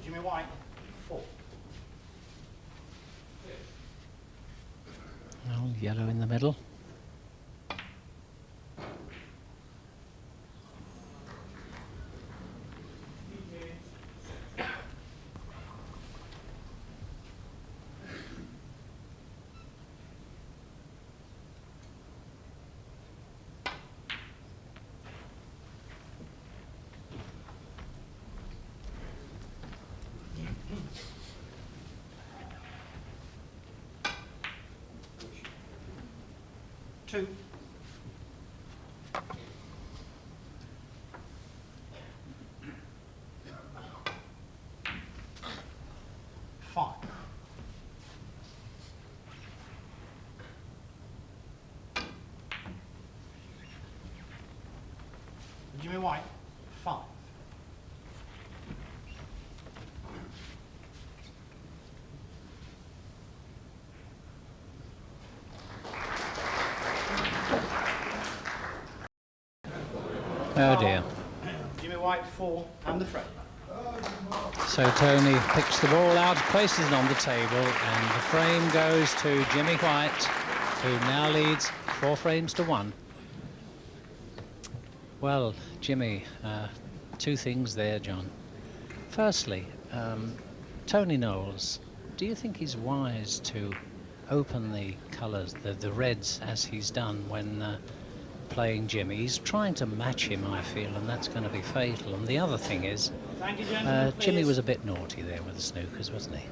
Jimmy White, 4. Well, yellow in the middle. Two. Five. Jimmy White, 5. Oh dear. Jimmy White, 4, and the frame. So Tony picks the ball out, places it on the table, and the frame goes to Jimmy White, who now leads 4 frames to 1. Well, Jimmy, 2 things there, John. Firstly, Tony Knowles, do you think he's wise to open the colours, the reds, as he's done when playing Jimmy? He's trying to match him, I feel, and that's going to be fatal. And the other thing is, Thank you, gentlemen, Jimmy please. was a bit naughty there with the snookers, wasn't he?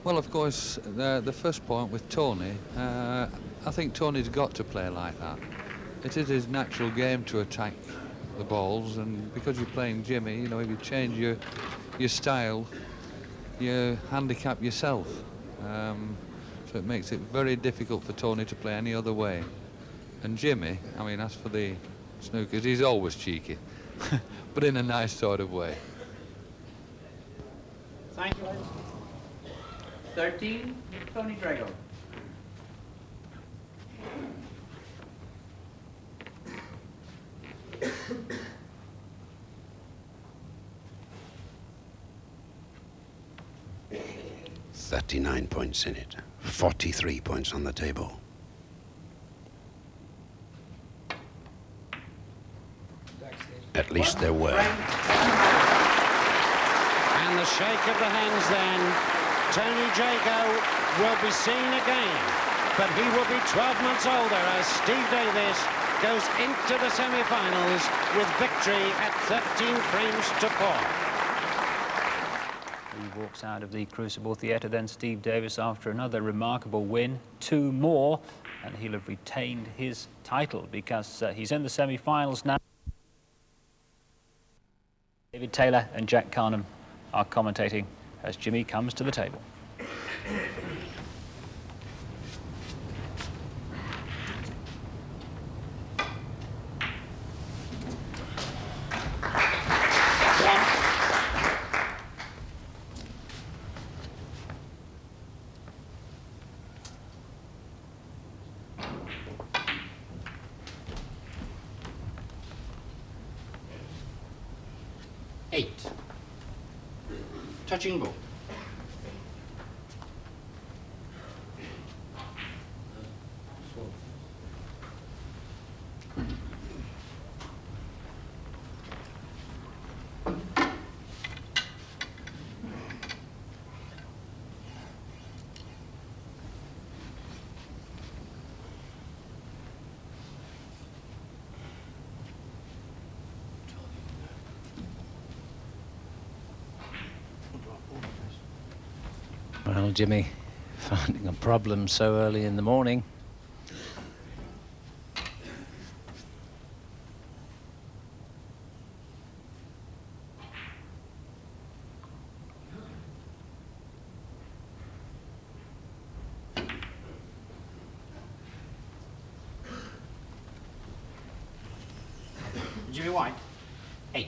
Well, of course, the first point with Tony, I think Tony's got to play like that. It is his natural game to attack the balls, and because you're playing Jimmy, you know, if you change your style, you handicap yourself. So it makes it very difficult for Tony to play any other way. And Jimmy, I mean, as for the snookers, he's always cheeky, but in a nice sort of way. Thank you, ladies. 13, Tony Drago. $39 points in it, 43 points on the table. At least there were. And the shake of the hands then. Tony Drago will be seen again, but he will be 12 months older as Steve Davis goes into the semi-finals with victory at 13 frames to 4. He walks out of the Crucible Theatre, then Steve Davis after another remarkable win, 2 more, and he'll have retained his title because he's in the semi-finals now. David Taylor and Jack Carnham are commentating as Jimmy comes to the table. 8. Touching ball. Well, Jimmy finding a problem so early in the morning. Jimmy White, 8.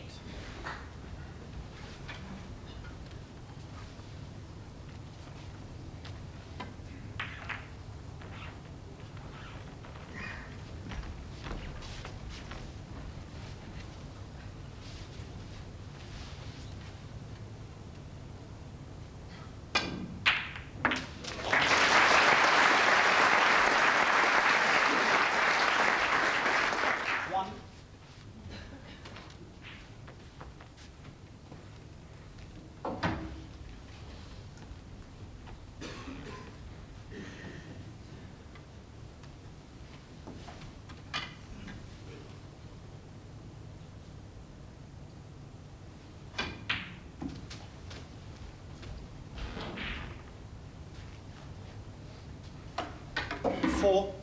Four.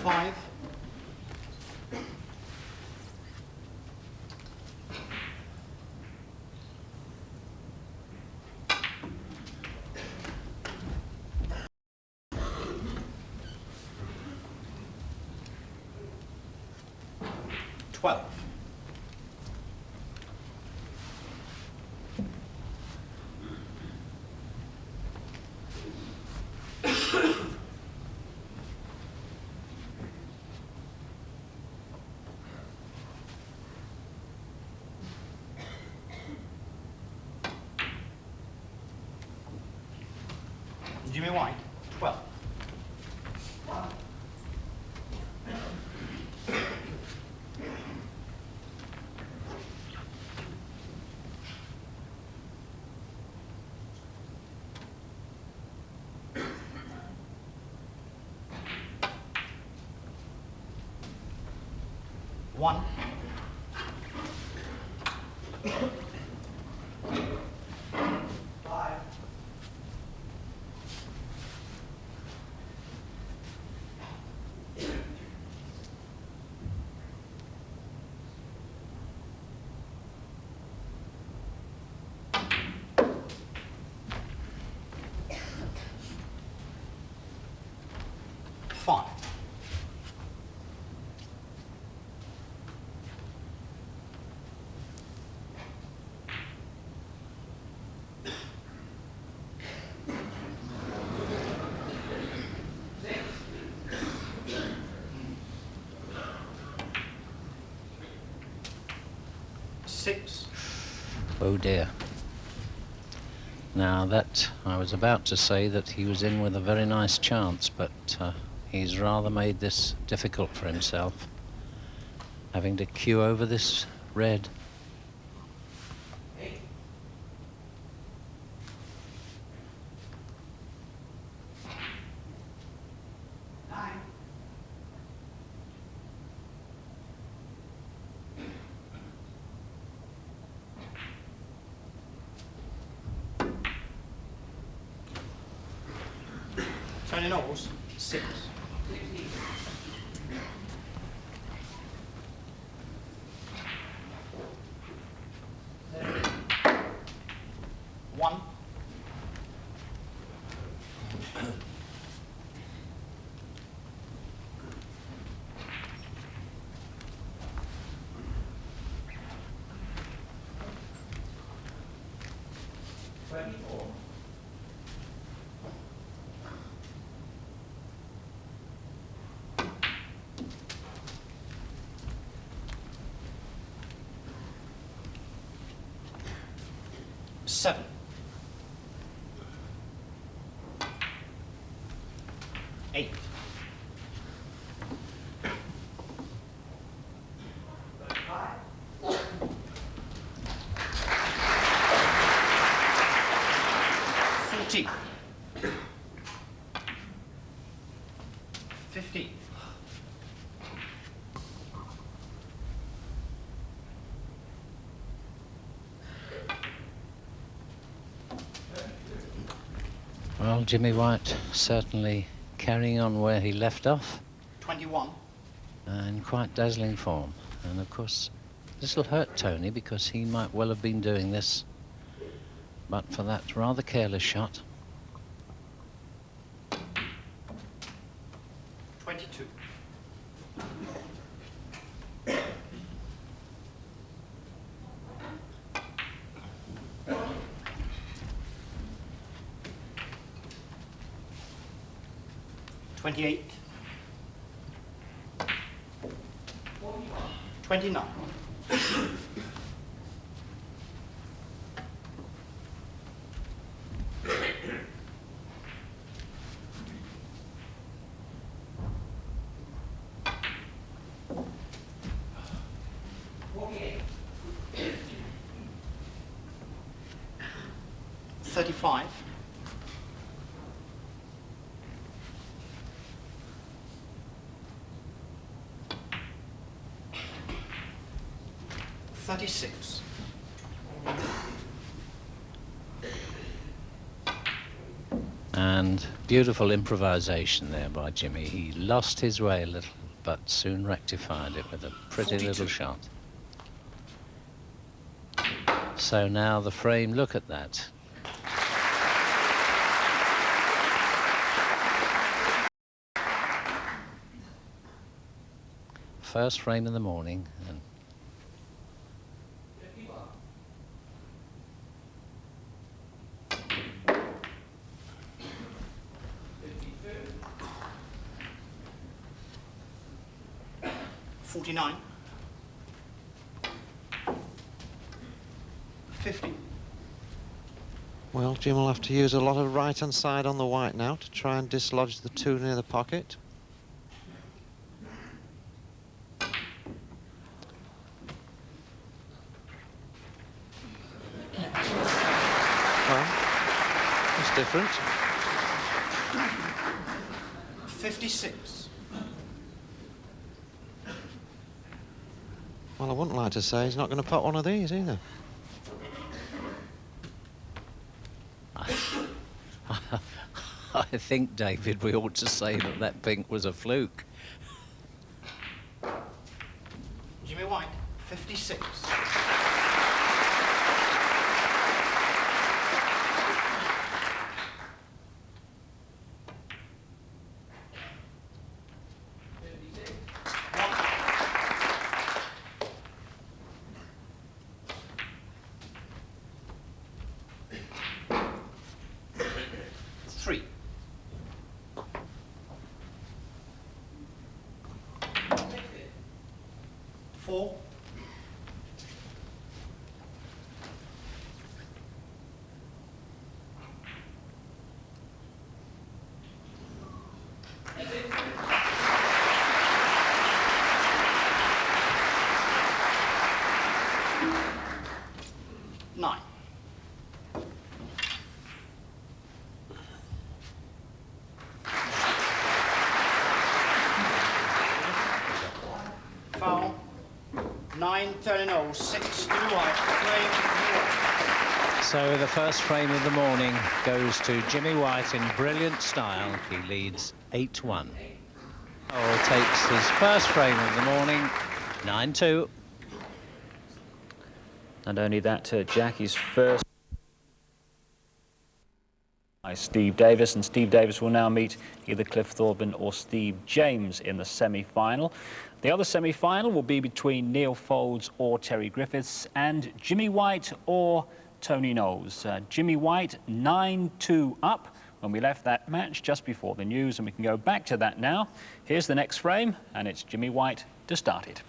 Five. Twelve. Jimmy White, 12. One. Five. Five. Six. Oh dear. Now that, I was about to say that he was in with a very nice chance, but he's rather made this difficult for himself, having to queue over this red. Tony Knowles, 6. One. 7. 8. 14. 15. 'Well, Jimmy White certainly carrying on where he left off. 21. In quite dazzling form. And of course, this will hurt Tony because he might well have been doing this, but for that rather careless shot. 22. 28. 29. 35. 36. And beautiful improvisation there by Jimmy. He lost his way a little, but soon rectified it with a pretty 42. little shot. So now the frame, look at that. First frame in the morning, and $49. 50. Well, Jim will have to use a lot of right-hand side on the white now to try and dislodge the 2 near the pocket. Well, it's different. 56. Well, I wouldn't like to say he's not going to pot one of these either. I think, David, we ought to say that that pink was a fluke. Jimmy White, 56. Three. 4. 9. 9, 30, 6, Jimmy White, frame. So the first frame of the morning goes to Jimmy White in brilliant style. He leads 8-1. Powell takes his first frame of the morning, 9-2. Not only that, Jackie's first by Steve Davis, and Steve Davis will now meet either Cliff Thorburn or Steve James in the semi-final. The other semi-final will be between Neil Foulds or Terry Griffiths and Jimmy White or Tony Knowles. Jimmy White 9-2 up when we left that match just before the news, and we can go back to that now. Here's the next frame, and it's Jimmy White to start it.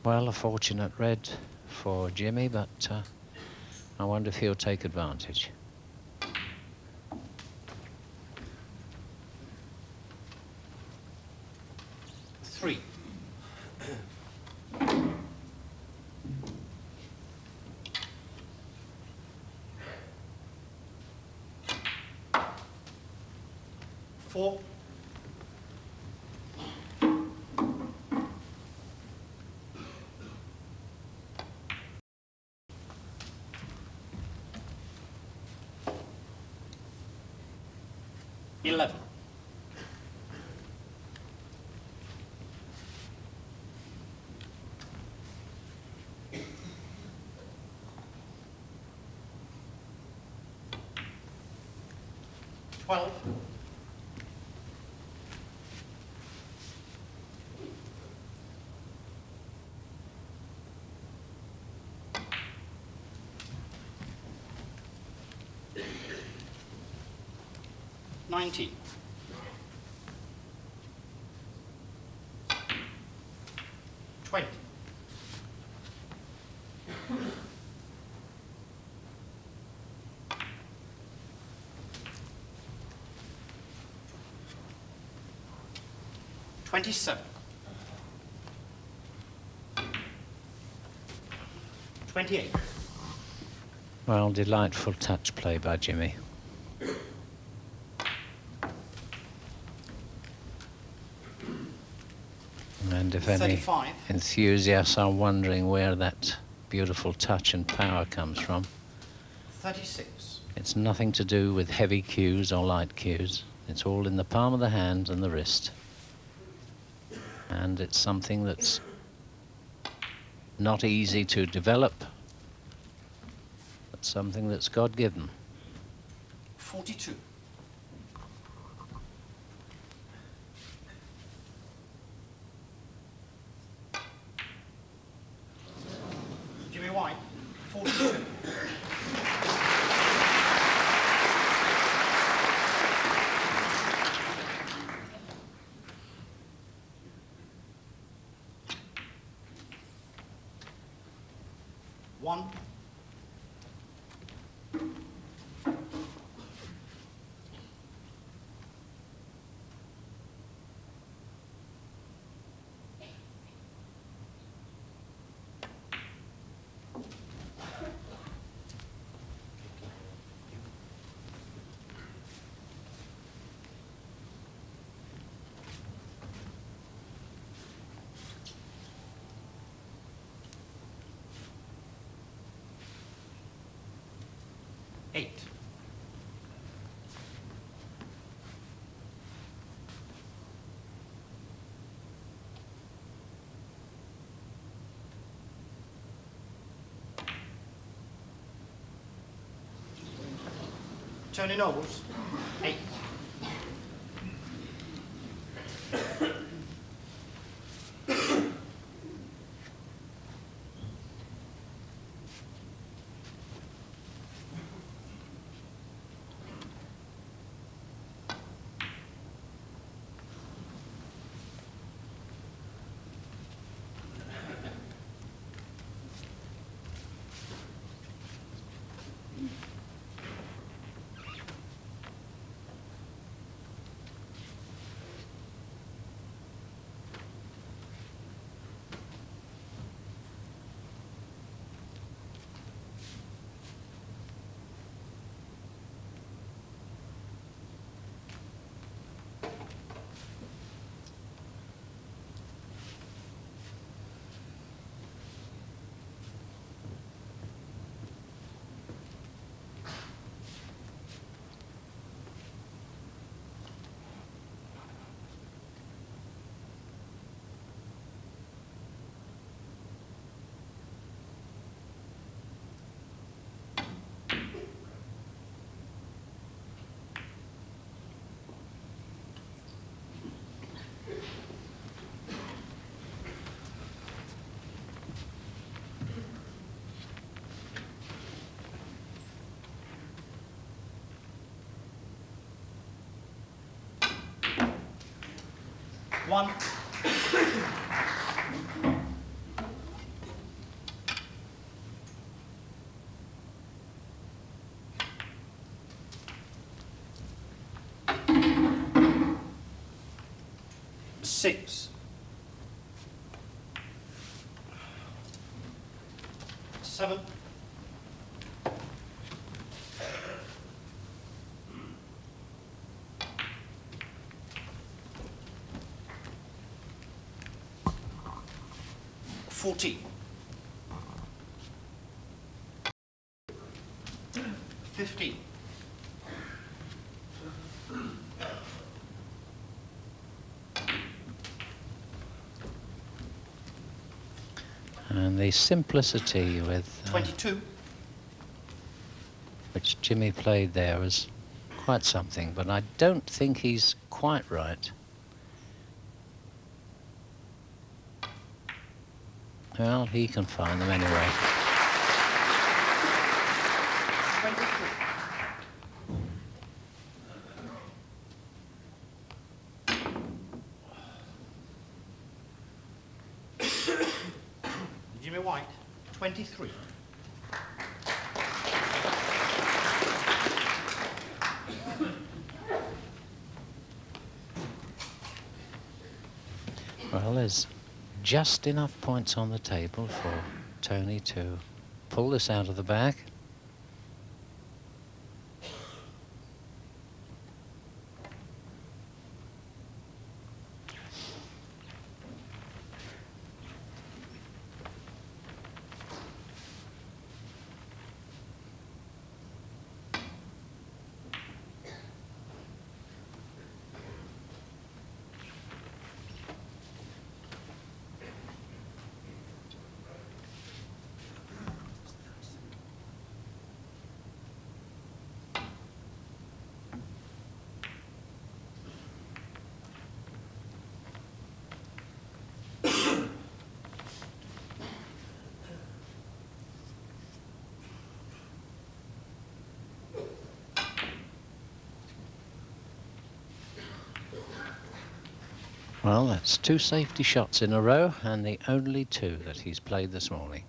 Well, a fortunate red for Jimmy, but I wonder if he'll take advantage. Three. Four. $11. $12. $19. $20. $27. $28. Well, delightful touch play by Jimmy. And if any 35. enthusiasts are wondering where that beautiful touch and power comes from, 36. it's nothing to do with heavy cues or light cues. It's all in the palm of the hand and the wrist. And it's something that's not easy to develop, but something that's God-given. 42. Jimmy White, 42. One. Eight. Tony Knowles, 8. One. 6. 7. 14. 15. And the simplicity with 22. which Jimmy played there was quite something, but I don't think he's quite right. Well, he can find them anyway. 23. Jimmy White, 23. Well, there's just enough points on the table for Tony to pull this out of the bag. Well, that's 2 safety shots in a row, and the only 2 that he's played this morning.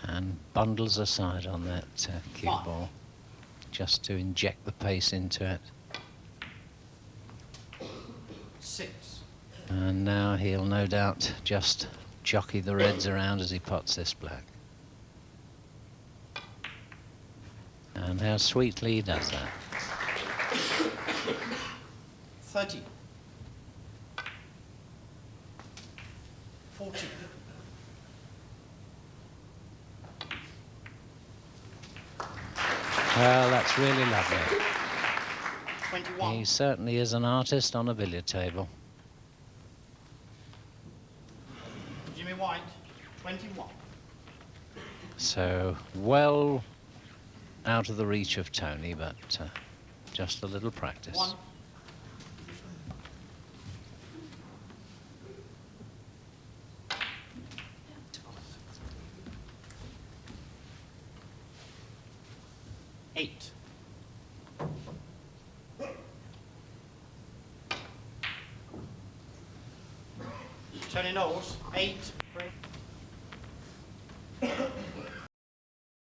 And bundles aside on that cue ball, just to inject the pace into it. 6. And now he'll no doubt just jockey the reds around as he pots this black. And how sweetly he does that. 30. 40. Well, that's really lovely. 21. He certainly is an artist on a billiard table. Jimmy White, 21. So well out of the reach of Tony, but just a little practice. 1. 8. 20 Knowles, 8.